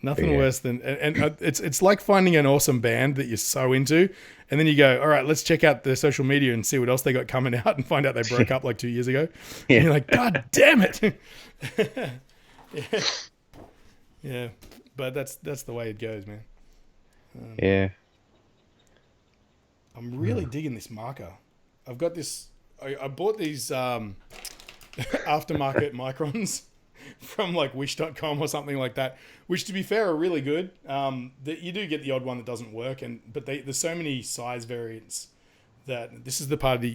nothing worse than, and it's like finding an awesome band that you're so into, and then you go, all right, let's check out their social media and see what else they got coming out, and find out they broke up like 2 years ago. Yeah. And you're like, God damn it. Yeah. But that's the way it goes, man. Yeah. I'm really digging this marker. I've got this. I bought these aftermarket microns from like wish.com or something like that, which to be fair are really good. That you do get the odd one that doesn't work, but there's so many size variants that this is the part of the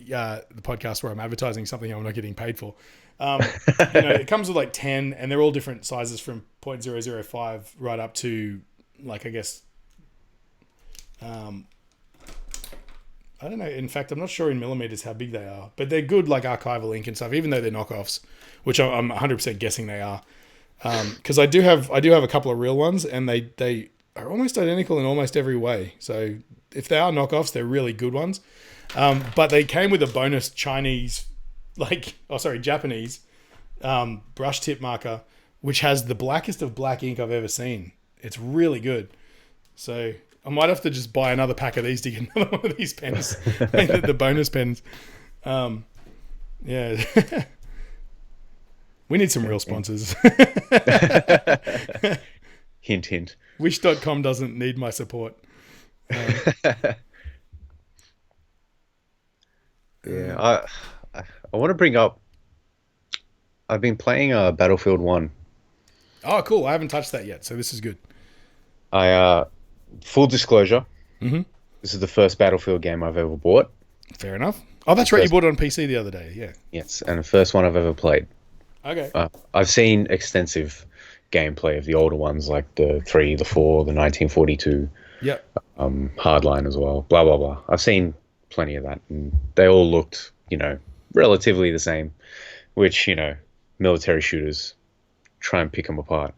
podcast where I'm advertising something I'm not getting paid for. You know, it comes with like 10, and they're all different sizes from 0.005 right up to like, I guess, I don't know. In fact, I'm not sure in millimeters how big they are, but they're good, like archival ink and stuff, even though they're knockoffs, which I'm 100% guessing they are. Because I do have a couple of real ones, and they are almost identical in almost every way. So if they are knockoffs, they're really good ones. But they came with a bonus Japanese brush tip marker, which has the blackest of black ink I've ever seen. It's really good. So I might have to just buy another pack of these to get another one of these pens, the bonus pens. Yeah. We need some real sponsors. Hint, hint. Wish.com doesn't need my support. Yeah, I want to bring up, I've been playing Battlefield 1. Oh, cool. I haven't touched that yet, so this is good. Full disclosure, mm-hmm. This is the first Battlefield game I've ever bought. Fair enough. Oh, that's right. You bought it on PC the other day. Yeah. Yes, and the first one I've ever played. Okay. I've seen extensive gameplay of the older ones, like the 3, the 4, the 1942. Yep. Hardline as well. Blah blah blah. I've seen plenty of that, and they all looked, relatively the same. Which, military shooters try and pick them apart.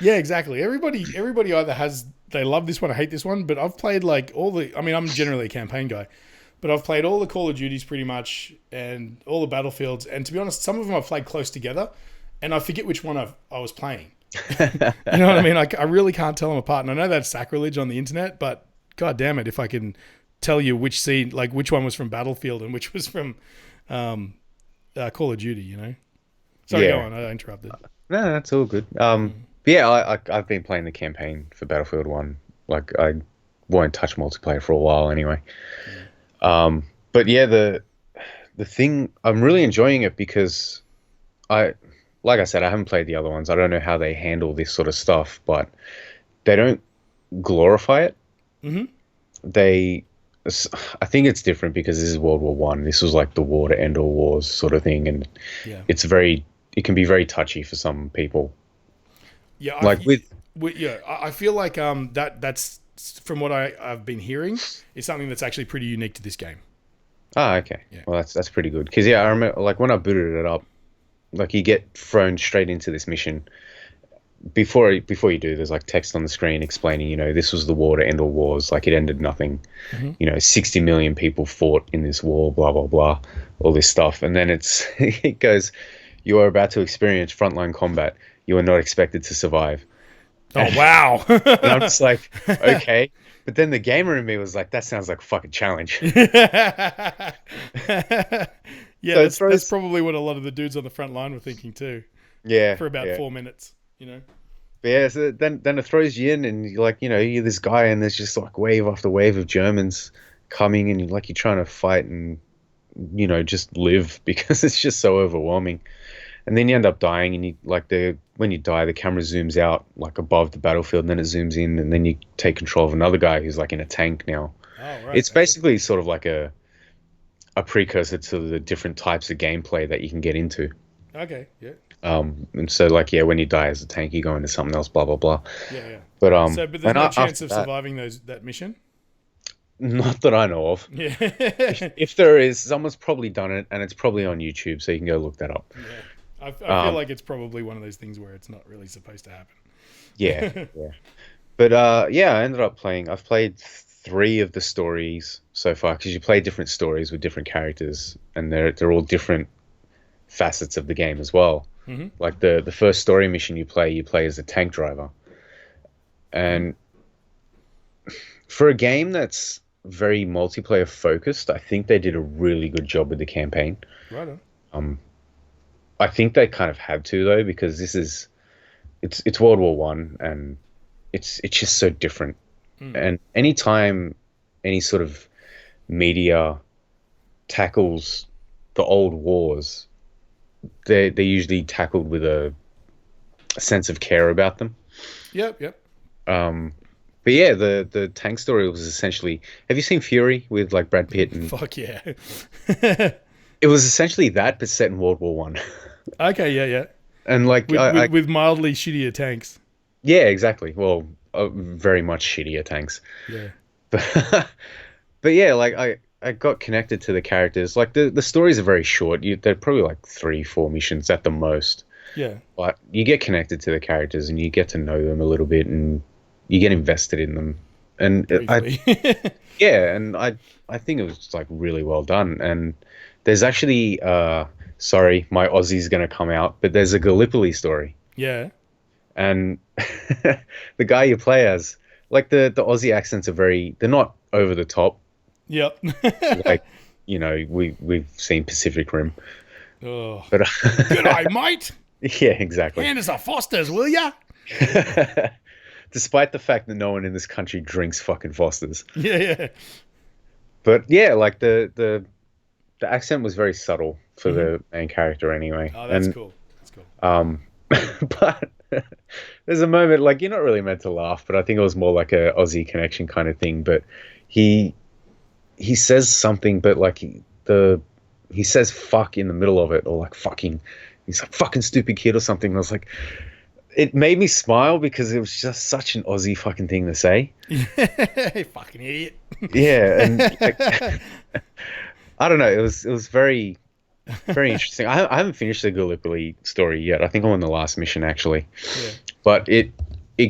Yeah, exactly. Everybody either they love this one or hate this one, but I've played like all the. I mean, I'm generally a campaign guy, but I've played all the Call of Duties pretty much and all the Battlefields. And to be honest, some of them I've played close together, and I forget which one I was playing. You know what I mean? I really can't tell them apart. And I know that's sacrilege on the internet, but god damn it, if I can tell you which scene, like which one was from Battlefield and which was from Call of Duty, you know? Sorry, go on. I interrupted. No, that's all good. But yeah, I've been playing the campaign for Battlefield 1. Like, I won't touch multiplayer for a while anyway. But yeah, the thing, I'm really enjoying it because like I said, I haven't played the other ones. I don't know how they handle this sort of stuff, but they don't glorify it. Mm-hmm. I think it's different because this is World War One. This was like the war to end all wars sort of thing, and it can be very touchy for some people. Yeah, like I feel like that's from what I've been hearing is something that's actually pretty unique to this game. Ah, okay. Yeah. Well, that's pretty good because I remember like when I booted it up, like you get thrown straight into this mission. Before you do, there's like text on the screen explaining, this was the war to end all wars. Like it ended nothing. Mm-hmm. 60 million people fought in this war, blah, blah, blah, all this stuff. And then it goes, you are about to experience frontline combat. You are not expected to survive. Oh, wow. And I'm just like, okay. But then the gamer in me was like, that sounds like a fucking challenge. Yeah, so that's probably what a lot of the dudes on the front line were thinking too. Yeah. For about 4 minutes, But yeah, so then it throws you in and you're like, you're this guy and there's just like wave after wave of Germans coming and you're trying to fight and, just live because it's just so overwhelming. And then you end up dying and when you die, the camera zooms out like above the battlefield and then it zooms in and then you take control of another guy who's like in a tank now. Oh, right. It's basically sort of like a precursor to the different types of gameplay that you can get into. Okay, yeah. And so when you die as a tank, you go into something else, blah, blah, blah. Yeah. But there's no chance of surviving that mission? Not that I know of. Yeah. if there is, someone's probably done it and it's probably on YouTube, so you can go look that up. Yeah. I feel like it's probably one of those things where it's not really supposed to happen. Yeah. But I ended up playing. I've played 3 of the stories so far because you play different stories with different characters, and they're all different facets of the game as well. Mm-hmm. Like the first story mission you play as a tank driver, and for a game that's very multiplayer focused, I think they did a really good job with the campaign. Right on. I think they kind of had to though because it's World War One and it's just so different. And anytime any sort of media tackles the old wars, they're usually tackled with a sense of care about them. Yep. But yeah, the tank story was essentially. Have you seen Fury with like Brad Pitt? And fuck yeah. It was essentially that, but set in World War One. Okay, yeah. And like with mildly shittier tanks. Yeah, exactly. Well, very much shittier tanks. Yeah. But yeah, like I got connected to the characters. Like the stories are very short. They're probably like 3-4 missions at the most. Yeah. But you get connected to the characters and you get to know them a little bit and you get invested in them. And I think it was like really well done. And there's actually sorry, my Aussie's gonna come out, but there's a Gallipoli story. Yeah. And the guy you play as, like the Aussie accents they're not over the top. Yep. Like, we've seen Pacific Rim. Oh. But good eye, mate. Yeah, exactly. Hand us a Foster's, will ya? Despite the fact that no one in this country drinks fucking Foster's. Yeah. But yeah, like the accent was very subtle for the main character anyway. Oh, that's cool. But there's a moment, like, you're not really meant to laugh, but I think it was more like a Aussie connection kind of thing. But he says something, but like he says fuck in the middle of it, or like fucking, he's like fucking stupid kid or something. And I was like, it made me smile because it was just such an Aussie fucking thing to say. Fucking idiot. Yeah, and like, I don't know, it was very very interesting. I haven't finished the Gallipoli story yet. I think I'm on the last mission actually, Yeah. but it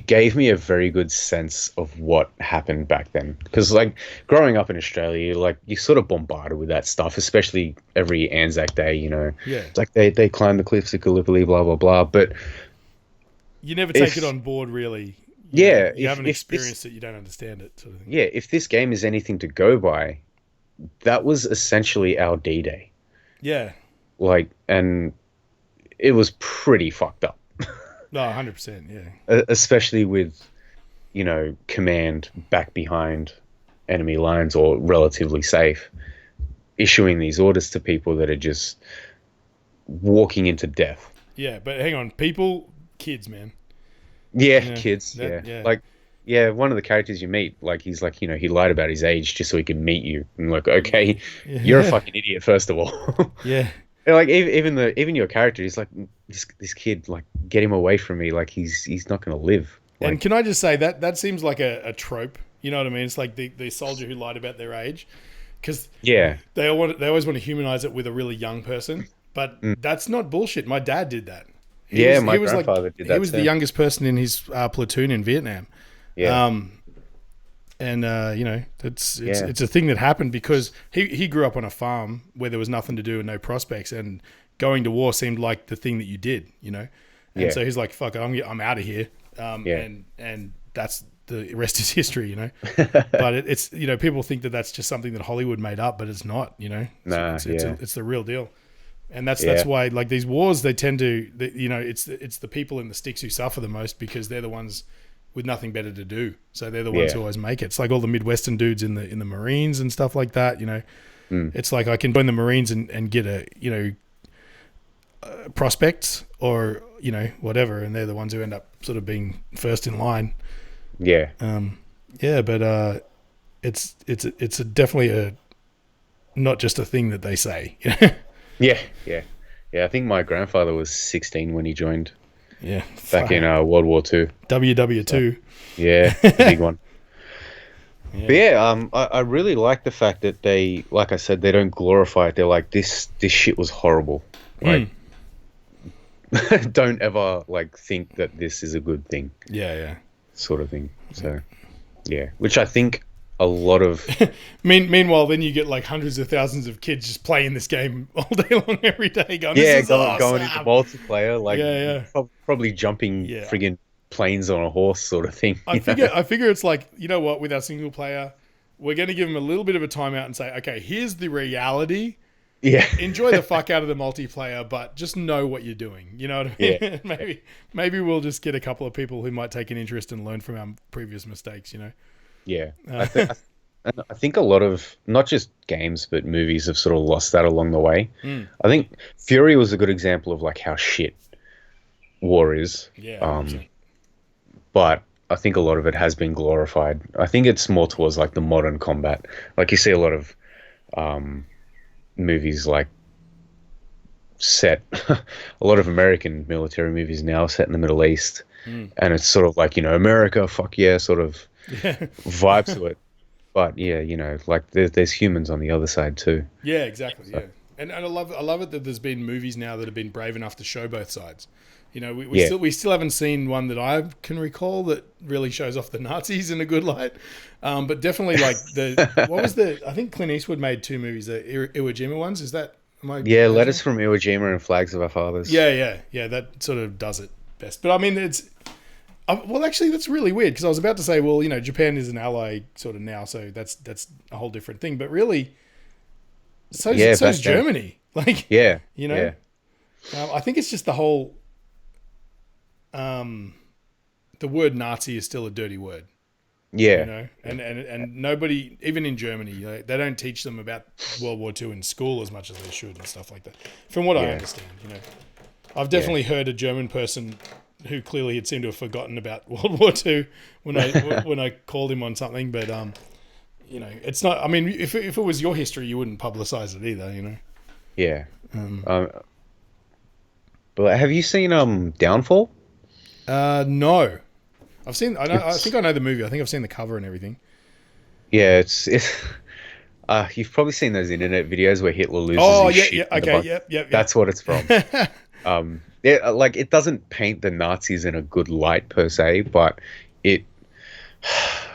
gave me a very good sense of what happened back then. Because like growing up in Australia, like you're sort of bombarded with that stuff, especially every Anzac Day. Yeah. It's like they climb the cliffs of Gallipoli, blah blah blah. But You never take it if on board, really. yeah, You haven't if this experienced it, you don't understand it, sort of thing. yeah, if this game is anything to go by, that was essentially our D-Day. Yeah. Like, and it was pretty fucked up, No, 100%. Yeah. especially with, command back behind enemy lines or relatively safe, issuing these orders to people that are just walking into death. Yeah, but hang on, kids, man. Yeah, Yeah, kids. that, Yeah. yeah, Like, yeah, one of the characters you meet, like, he's like, he lied about his age just so he could meet you. And like, okay, you're a yeah, fucking idiot, first of all. yeah. And, like even your character, he's like this kid, like get him away from me, like he's not gonna live. And Like can I just say that seems like a trope. You know what I mean? It's like the soldier who lied about their age, because yeah, they always want to humanize it with a really young person, but that's not bullshit. My dad did that. yeah, my grandfather did that he was too. the youngest person in his platoon in Vietnam. Yeah, And it's yeah, it's a thing that happened because he grew up on a farm where there was nothing to do and no prospects, and going to war seemed like the thing that you did, And Yeah. so he's like, "Fuck it, I'm out of here." Yeah. And that's the rest is history, But it's people think that that's just something that Hollywood made up, but it's not, Nah, It's the real deal. And that's Yeah. why, like, these wars, they tend to, it's the people in the sticks who suffer the most because they're the ones with nothing better to do. So they're the ones Yeah. who always make it. It's like all the Midwestern dudes in the Marines and stuff like that. It's like I can join the Marines and get prospects or whatever, and they're the ones who end up sort of being first in line. yeah, But it's definitely not just a thing that they say. yeah, yeah, yeah. I think my grandfather was 16 when he joined Yeah, back in World War Two. WW2. Yeah, the big one. Yeah. But yeah, I really like the fact that they, like I said, they don't glorify it. They're like, this shit was horrible. Like, don't ever like think that this is a good thing, Yeah. sort of thing. So, yeah, which I think a lot of Meanwhile, then you get like hundreds of thousands of kids just playing this game all day long, every day. Going, yeah, this is going into awesome. multiplayer, like probably jumping Yeah. friggin' planes on a horse, sort of thing. I figure it's like, you know what, with our single player, we're going to give them a little bit of a timeout and say, okay, here's the reality. Yeah, Enjoy the fuck out of the multiplayer, but just know what you're doing. You know what I mean? Yeah. maybe we'll just get a couple of people who might take an interest and learn from our previous mistakes. yeah. I think a lot of not just games but movies have sort of lost that along the way. I think Fury was a good example of like how shit war is. Yeah. 100%. But I think a lot of it has been glorified. I think it's more towards like the modern combat. Like you see a lot of movies like set a lot of American military movies now set in the Middle East, and it's sort of like America, fuck yeah, sort of vibes to it. But yeah, like there's humans on the other side too. Yeah, exactly. So. Yeah, and I love it that there's been movies now that have been brave enough to show both sides. We still haven't seen one that I can recall that really shows off the Nazis in a good light. But definitely like I think Clint Eastwood made two movies, the Iwo Jima ones. Is that? Letters from Iwo Jima and Flags of Our Fathers. Yeah. That sort of does it best. But I mean, well, actually, that's really weird because I was about to say, well, Japan is an ally sort of now, so that's a whole different thing. But really, so's Germany. Like, Yeah. I think it's just the whole. The word Nazi is still a dirty word. Yeah. And nobody, even in Germany, they don't teach them about World War II in school as much as they should and stuff like that. From what I understand, I've definitely heard a German person who clearly had seemed to have forgotten about World War II when I called him on something, but it's not. I mean, if it was your history, you wouldn't publicize it either, Yeah. But have you seen Downfall? No. I think I know the movie. I think I've seen the cover and everything. Yeah, it's You've probably seen those internet videos where Hitler loses Oh his yeah, shit yeah, in the okay, bus. yep, That's what it's from. yep. Yeah, like it doesn't paint the Nazis in a good light per se, but it.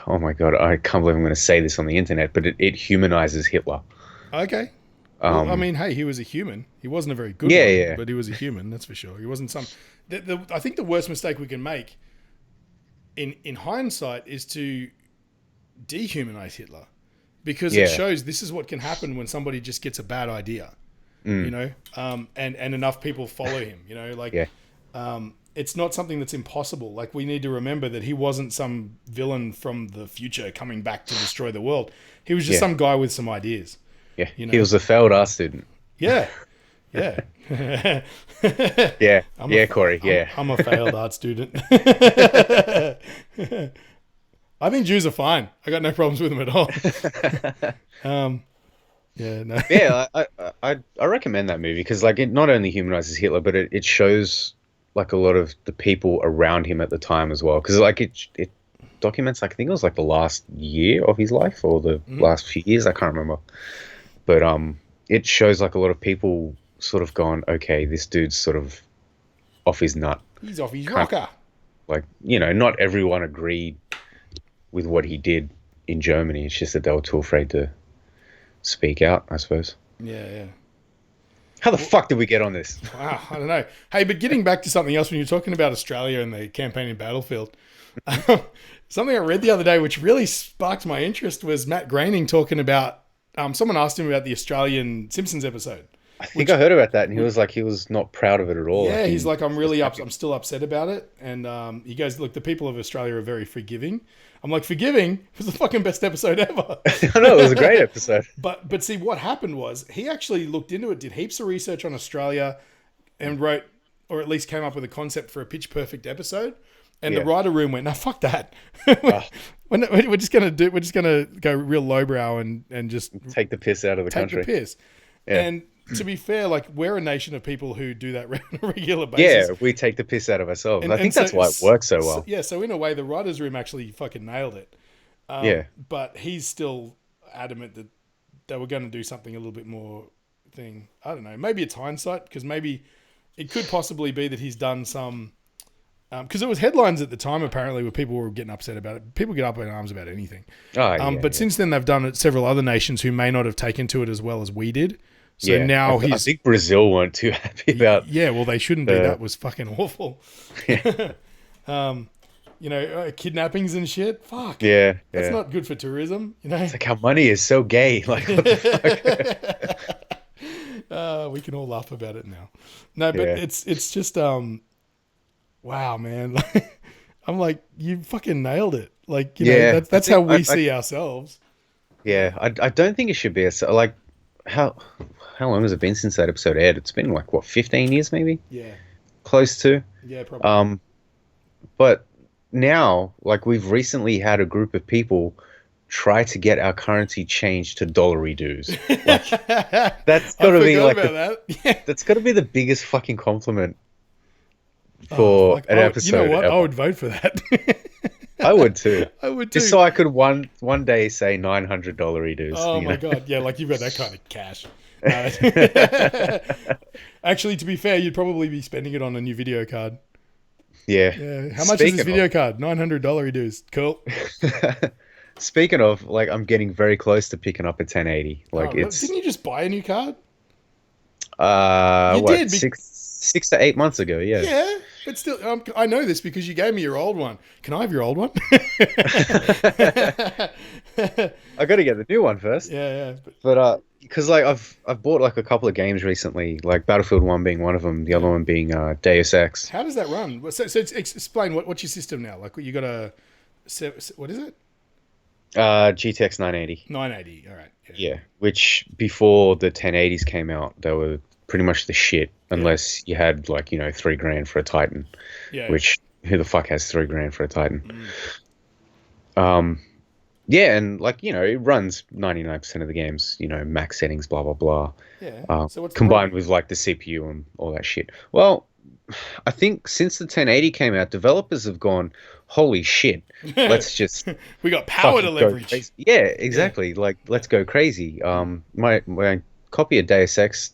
Oh my God, I can't believe I'm going to say this on the internet, but it humanizes Hitler. Okay. Well, I Um, mean, hey, he was a human. He wasn't a very good yeah, one, yeah, but he was a human. That's for sure. He wasn't some. I think the worst mistake we can make in hindsight is to dehumanize Hitler, because it yeah. shows this is what can happen when somebody just gets a bad idea, Mm, and enough people follow him. yeah, It's not something that's impossible. Like, we need to remember that he wasn't some villain from the future coming back to destroy the world. He was just yeah, some guy with some ideas. yeah. You He know? was a failed art student. Yeah, yeah. Yeah, I'm yeah, Corey. Yeah, I'm a failed art student. I think Jews are fine. I got no problems with them at all. Yeah, no. yeah. I recommend that movie because like it not only humanizes Hitler, but it shows like a lot of the people around him at the time as well. Because like it documents like I think it was like the last year of his life or the last few years. I can't remember, but it shows like a lot of people sort of gone, okay, this dude's sort of off his nut. He's off his Can't, rocker. like not everyone agreed with what he did in Germany. It's just that they were too afraid to speak out, I suppose. Yeah, yeah. How the fuck did we get on this? Wow, I don't know. Hey, but getting back to something else, when you're talking about Australia and the campaign in Battlefield, something I read the other day which really sparked my interest was Matt Groening talking about. Someone asked him about the Australian Simpsons episode. I think I heard about that, and he was like, he was not proud of it at all. Yeah, Like, he's like, I'm still upset about it, and he goes, look, the people of Australia are very forgiving. I'm like, forgiving? It was the fucking best episode ever. I know it was a great episode. But see, what happened was he actually looked into it, did heaps of research on Australia, and wrote, or at least came up with a concept for a pitch perfect episode. And the Yeah. writer room went, no, fuck that. Oh, We're just gonna go real lowbrow and just take the piss out of the take country. the piss. Yeah. And to be fair, like, we're a nation of people who do that on a regular Yeah, basis. we take the piss out of ourselves. And- I think and so- that's why it works so well. Yeah, so in a way, the writers' room actually fucking nailed it. Yeah. But he's still adamant that they were going to do something a little bit more thing. I don't know. Maybe it's hindsight, because maybe it could possibly be that he's done some. Because it was headlines at the time, apparently, where people were getting upset about it. People get up in arms about anything. Oh, yeah, But yeah. since then, they've done it several other nations who may not have taken to it as well as we did. So Yeah. now I he's. think Brazil weren't too happy about. Yeah, well, they shouldn't be. Uh, That was fucking awful. Kidnappings and shit. Fuck. Yeah, That's yeah. not good for tourism, you know. It's like our money is so gay. Like, what the fuck? We can all laugh about it now. No, but Yeah. it's just wow, man. I'm like, you fucking nailed it. Like, Yeah, that's I how think we I- see ourselves. Yeah, I don't think it should be like how long has it been since that episode aired? It's been like what 15 years maybe, Yeah, close to. yeah, probably. But now like we've recently had a group of people try to get our currency changed to dollary dues. Like, that's I got to be forgot like about that. Yeah. that's got to be the biggest fucking compliment for Fuck. an episode. You know what? ever. I would vote for that. I would too. I would too. Just so I could one day say $900 dues. Oh you my know? god, yeah, like you've got that kind of cash. Actually, to be fair, you'd probably be spending it on a new video card. Yeah. Yeah. How much is this video card? $900 dues. Cool. Speaking of, like, I'm getting very close to picking up a 1080. Like, it's Didn't you just buy a new card? what, did, 6 to 8 months ago. Yeah. Yeah, but still, I know this because you gave me your old one. Can I have your old one? I got to get the new one first. Yeah. But because like I've bought like a couple of games recently, like Battlefield 1 being one of them, the other one being Deus Ex. How does that run? So explain what's your system now? Like, you got what is it? GTX 980. 980. All right. Yeah, which before the 1080s came out, they were pretty much the shit, unless you had like $3,000 for a Titan. Yeah. Which who the fuck has $3,000 for a Titan? Yeah, and like it runs 99% of the games, max settings, blah blah blah. Yeah. So what's the combined problem? with like the CPU and all that shit. Well, I think since the 1080 came out, developers have gone, holy shit, let's just We got power to fucking go leverage. crazy. Yeah, Yeah. exactly. Like, Yeah. let's go crazy. My copy of Deus Ex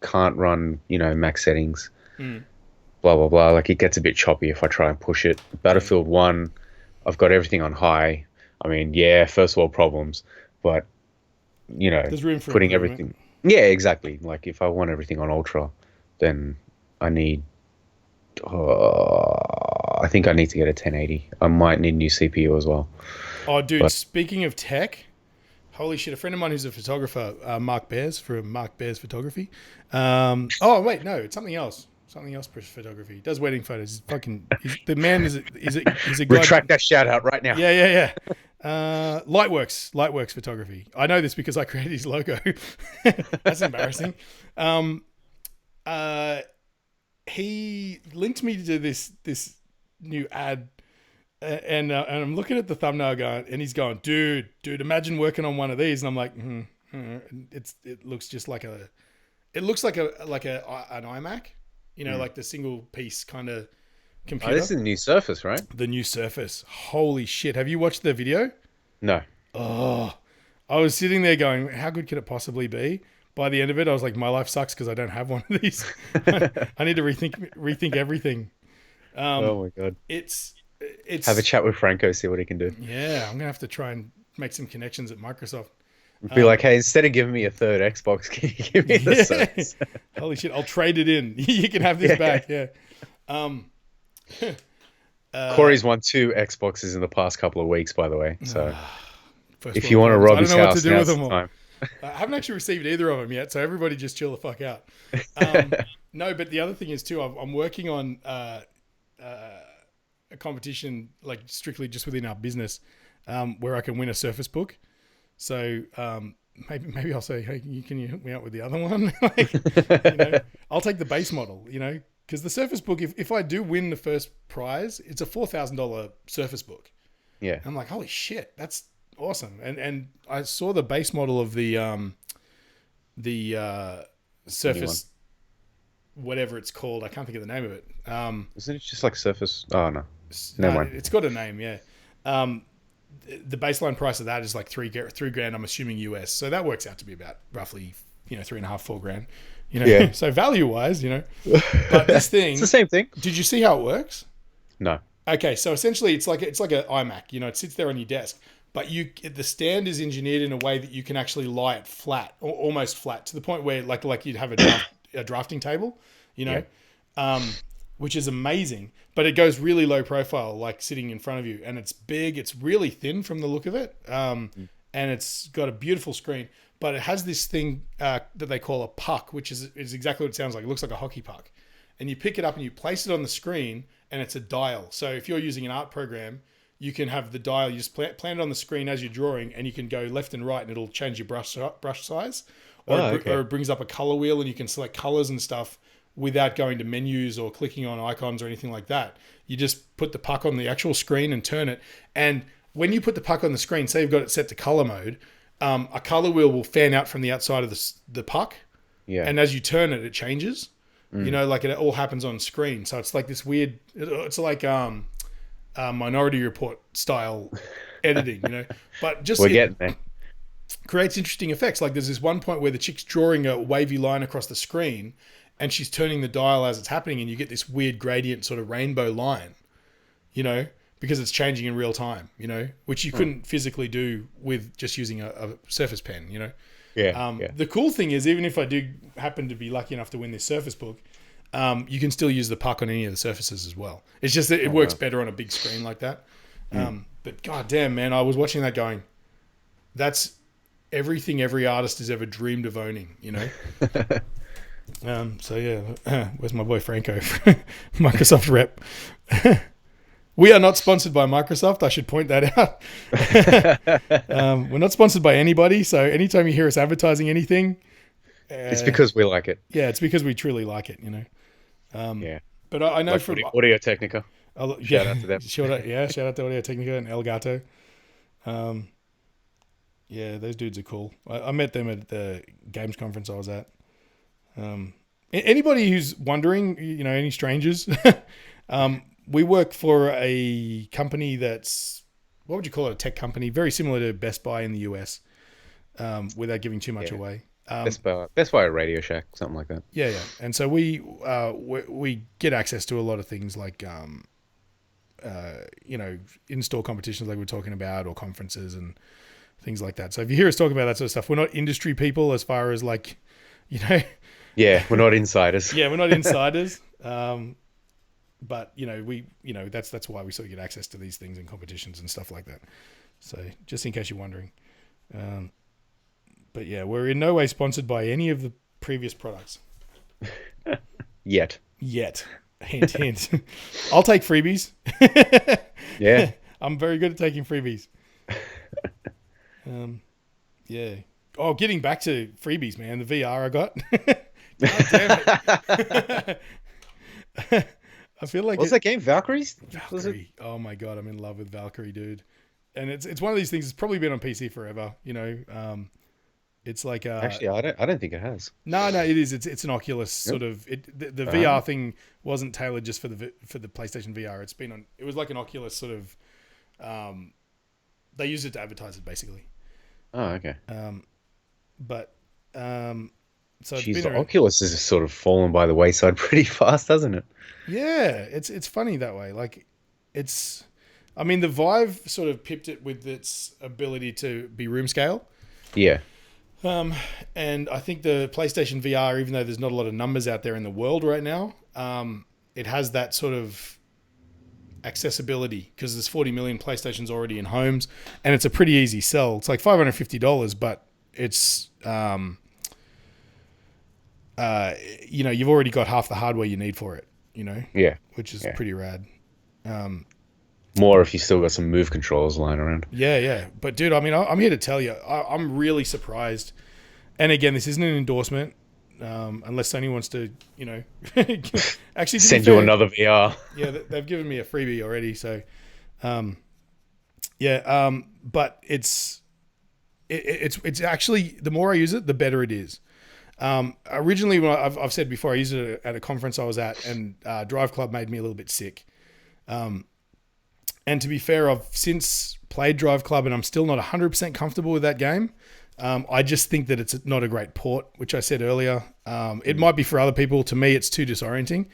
can't run, max settings. Mm. Blah blah blah. Like, it gets a bit choppy if I try and push it. Yeah. Battlefield 1, I've got everything on high. I mean, yeah, first world problems, but There's room for putting improvement. everything. Yeah, exactly. Like, if I want everything on ultra, then I need. I think I need to get a 1080. I might need a new CPU as well. Oh, dude, But speaking of tech, holy shit, a friend of mine who's a photographer, Mark Bears from Mark Bears Photography. Oh, wait, no, it's something else. Something else for photography. He does wedding photos. The man is a god. retract that shout out right now. Yeah, yeah, yeah. Lightworks Photography. I know this because I created his logo. That's embarrassing. Um, uh, he linked me to this new ad, and I'm looking at the thumbnail going, and he's going, dude, imagine working on one of these, and I'm like, it looks just like it looks like an iMac, like the single piece kind of Oh, this computer. is a new Surface, right? The new Surface. Holy shit! Have you watched the video? No. Oh, I was sitting there going, how good could it possibly be? By the end of it, I was like, my life sucks because I don't have one of these. I need to rethink everything. Oh my god. It's Have a it's chat with Franco, see what he can do. yeah. I'm gonna have to try and make some connections at Microsoft. Be like, Um, hey, instead of giving me a third Xbox, can you give me the yeah. Surface? Holy shit! I'll trade it in. You can have this Yeah. back. Yeah. Um, uh, Corey's won 2 Xboxes in the past couple of weeks, by the way. So First if world you want to problems. rob I don't his know what to house, do with now's them the all. time. I haven't actually received either of them yet, so everybody just chill the fuck out. Um, no, but the other thing is too, I'm working on a competition like strictly just within our business, where I can win a Surface Book. So maybe I'll say, hey, can you hook me up with the other one? Like, you know, I'll take the base model. Because the Surface Book, if I do win the first prize, it's a $4,000 Surface Book. Yeah. I'm like, holy shit, that's awesome. And I saw the base model of the The new one. Surface, whatever it's called. I can't think of the name of it. Isn't it just like Surface? Oh, no. Never mind. It's got a name, yeah. Um, the baseline price of that is like three grand. I'm assuming US, so that works out to be about roughly 3.5, 4 grand. Yeah. So value wise, But this It's the thing, same thing. did you see how it works? No. Okay, so essentially it's like an iMac. It sits there on your desk, but the stand is engineered in a way that you can actually lie it flat, or almost flat, to the point where like you'd have a drafting table, you know, Yeah. which is amazing. But it goes really low profile, like sitting in front of you, and it's big. It's really thin from the look of it, and it's got a beautiful screen. But it has this thing that they call a puck, which is exactly what it sounds like. It looks like a hockey puck, and you pick it up and you place it on the screen, and it's a dial. So if you're using an art program, you can have the dial. You just plan it on the screen as you're drawing, and you can go left and right, and it'll change your brush size, Okay. or it brings up a color wheel, and you can select colors and stuff without going to menus or clicking on icons or anything like that. You just put the puck on the actual screen and turn it. And when you put the puck on the screen, say you've got it set to color mode, a color wheel will fan out from the outside of the puck, Yeah. and as you turn it, it changes. Like it all happens on screen. So it's like this weird. It's like Minority Report style editing, But just We're getting there. creates interesting effects. Like there's this one point where the chick's drawing a wavy line across the screen, and she's turning the dial as it's happening, and you get this weird gradient sort of rainbow line, because it's changing in real time, which you couldn't physically do with just using a Surface Pen, Yeah. Yeah. The cool thing is, even if I do happen to be lucky enough to win this Surface Book, you can still use the puck on any of the surfaces as well. It's just that it works better on a big screen like that. But goddamn, man, I was watching that going, that's everything every artist has ever dreamed of owning, So yeah, where's my boy Franco, Microsoft rep? We are not sponsored by Microsoft. I should point that out. We're not sponsored by anybody. So anytime you hear us advertising anything, It's because we like it. yeah, it's because we truly like it, Yeah. But I know Like from Audio Technica. Shout out to them. shout out to Audio Technica and Elgato. Yeah, those dudes are cool. I met them at the games conference I was at. Anybody who's wondering, any strangers, we work for a company that's, what would you call it? A tech company, very similar to Best Buy in the US, without giving too much Yeah. away. Best Buy a Radio Shack, something like that. Yeah, yeah. And so we get access to a lot of things like, in-store competitions like we're talking about, or conferences and things like that. So if you hear us talk about that sort of stuff, we're not industry people as far as like, you know, Yeah, we're not insiders. yeah, we're not insiders. But that's why we sort of get access to these things and competitions and stuff like that. So just in case you're wondering, but yeah, we're in no way sponsored by any of the previous products Yet. yet. Hint, hint. I'll take freebies. Yeah. I'm very good at taking freebies. Yeah. Oh, getting back to freebies, man. The VR I got. God damn it. I feel like What's that game? Valkyries? Valkyrie. Oh my god, I'm in love with Valkyrie, dude. And it's one of these things. It's probably been on PC forever. It's like Actually, I don't think it has. no, it is. It's an Oculus sort of. The VR thing wasn't tailored just for the PlayStation VR. It's been on. It was like an Oculus sort of. They used it to advertise it basically. Oh, okay. But so it's Jeez, been the around. Oculus has sort of fallen by the wayside pretty fast, hasn't it? Yeah, it's funny that way. Like, it's. I mean, the Vive sort of pipped it with its ability to be room scale. Yeah. And I think the PlayStation VR, even though there's not a lot of numbers out there in the world right now, it has that sort of accessibility because there's 40 million PlayStations already in homes, and it's a pretty easy sell. It's like $550, but it's you've already got half the hardware you need for it. Yeah. Which is Yeah. pretty rad. More if you still got some move controls lying around. Yeah. But dude, I mean, I'm here to tell you, I'm really surprised. And again, this isn't an endorsement, unless Sony wants to, actually to Send be you fair, another VR. Yeah, they've given me a freebie already. So, but it's actually, the more I use it, the better it is. Originally, when I've said before, I used it at a conference I was at, and Drive Club made me a little bit sick. And to be fair, I've since played Drive Club, and I'm still not 100% comfortable with that game. I just think that it's not a great port, which I said earlier. It might be for other people. To me, it's too disorienting.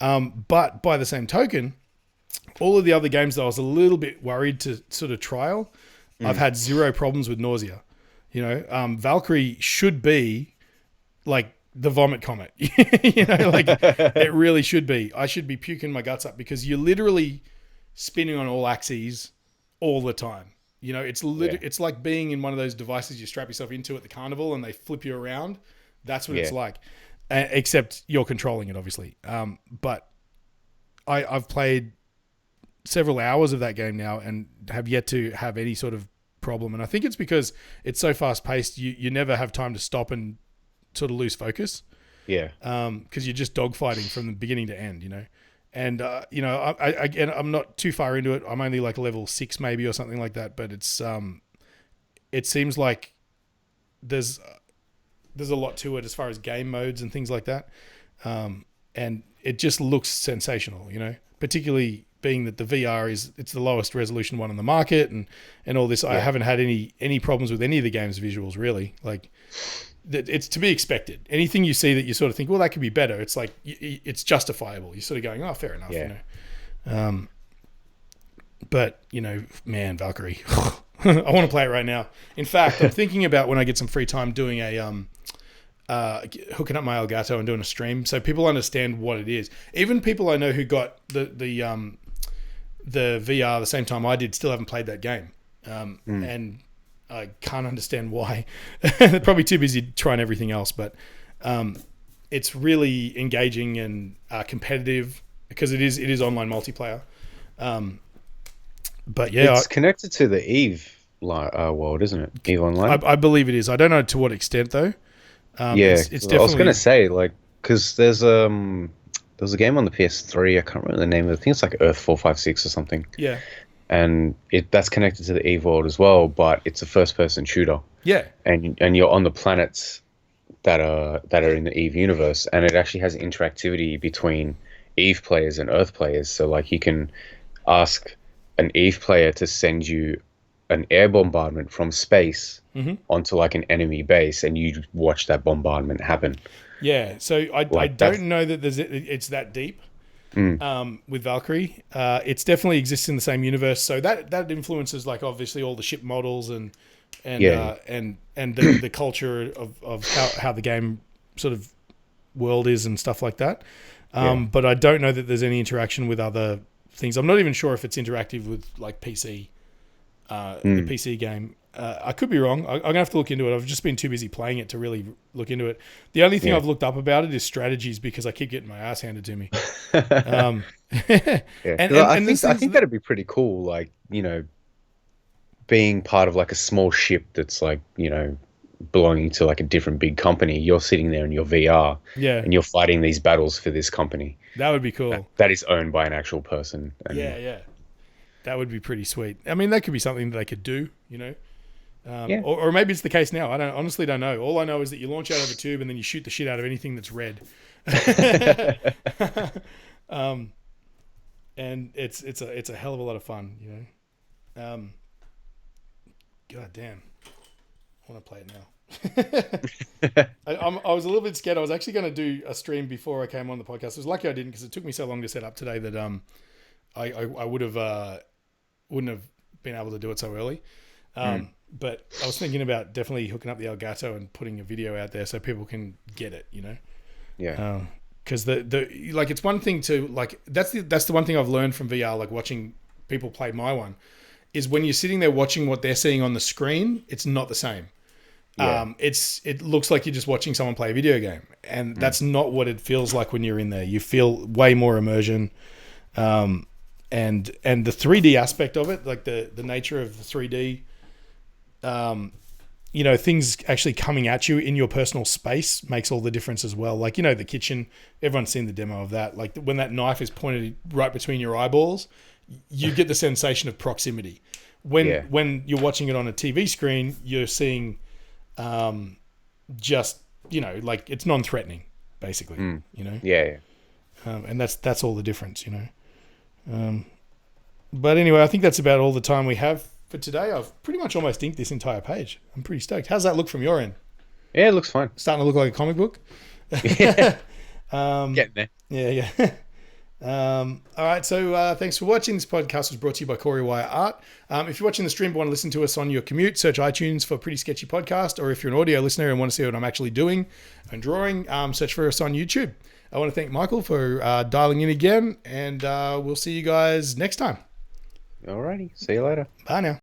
But by the same token, all of the other games that I was a little bit worried to sort of trial, I've had zero problems with nausea. Valkyrie should be like the vomit comet. Like it really should be. I should be puking my guts up because you're literally spinning on all axes all the time. It's like being in one of those devices you strap yourself into at the carnival and they flip you around. That's what it's like, except you're controlling it, obviously. But I've played several hours of that game now and have yet to have any sort of problem. And I think it's because it's so fast paced. You never have time to stop and sort of lose focus. Yeah. Because you're just dogfighting from the beginning to end, And, again, I'm not too far into it. I'm only like level 6 maybe or something like that. But it's, it seems like there's a lot to it as far as game modes and things like that. And it just looks sensational, particularly being that the VR it's the lowest resolution one on the market and all this. Yeah. I haven't had any problems with any of the game's visuals really. Like, it's to be expected. Anything you see that you sort of think, well, that could be better. It's like, it's justifiable. You're sort of going, oh, fair enough. Yeah. But man, Valkyrie, I want to play it right now. In fact, I'm thinking about when I get some free time doing a, hooking up my Elgato and doing a stream. So people understand what it is. Even people I know who got the VR the same time I did still haven't played that game. And I can't understand why. They're probably too busy trying everything else, but it's really engaging and competitive because it is online multiplayer. But yeah, it's connected to the Eve world, isn't it? Eve Online. I believe it is. I don't know to what extent though. It's definitely. I was going to say because there's a game on the PS3. I can't remember the name of it. I think it's like Earth 456 or something. Yeah. And that's connected to the Eve world as well, but it's a first-person shooter. Yeah. And you're on the planets that are in the Eve universe, and it actually has interactivity between Eve players and Earth players. So like you can ask an Eve player to send you an air bombardment from space onto like an enemy base, and you watch that bombardment happen. Yeah, so I Like that's don't know that it's that deep with Valkyrie. It's definitely exists in the same universe, so that influences like obviously all the ship models and yeah, the culture of how the game sort of world is and stuff like that. yeah. But I don't know that there's any interaction with other things. I'm not even sure if it's interactive with like PC, the PC game. I could be wrong. I'm gonna have to look into it. I've just been too busy playing it to really look into it. The only thing Yeah. I've looked up about it is strategies because I keep getting my ass handed to me. Yeah, And 'cause I this think I thing's think that'd be pretty cool. Like, being part of like a small ship that's like, belonging to like a different big company. You're sitting there in your VR, yeah, and you're fighting these battles for this company that would be that, cool. that is owned by an actual person. Yeah, And yeah, that would be pretty sweet. I mean, that could be something that they could do, yeah, or maybe it's the case now. I honestly don't know. All I know is that you launch out of a tube and then you shoot the shit out of anything that's red. And it's a hell of a lot of fun, God damn, I want to play it now. I was a little bit scared. I was actually going to do a stream before I came on the podcast. It was lucky I didn't because it took me so long to set up today that I would have wouldn't have been able to do it so early. But I was thinking about definitely hooking up the Elgato and putting a video out there so people can get it, yeah, because the like it's one thing to like that's the one thing I've learned from VR, like watching people play my one, is when you're sitting there watching what they're seeing on the screen, it's not the same. yeah, It looks like you're just watching someone play a video game, and that's not what it feels like when you're in there. You feel way more immersion, and the 3D aspect of it, like the nature of the 3D. Things actually coming at you in your personal space makes all the difference as well. Like, the kitchen, everyone's seen the demo of that. Like when that knife is pointed right between your eyeballs, you get the sensation of proximity. When you're watching it on a TV screen, you're seeing just, like it's non-threatening basically, yeah. and that's all the difference, but anyway, I think that's about all the time we have for today. I've pretty much almost inked this entire page. I'm pretty stoked. How's that look from your end? Yeah, it looks fine. Starting to look like a comic book. Yeah, getting there. Yeah. All right. So thanks for watching. This podcast was brought to you by Wyer Art. If you're watching the stream but want to listen to us on your commute, search iTunes for Pretty Sketchy Podcast. Or if you're an audio listener and want to see what I'm actually doing and drawing, search for us on YouTube. I want to thank Michael for dialing in again, and we'll see you guys next time. Alrighty, see you later. Bye now.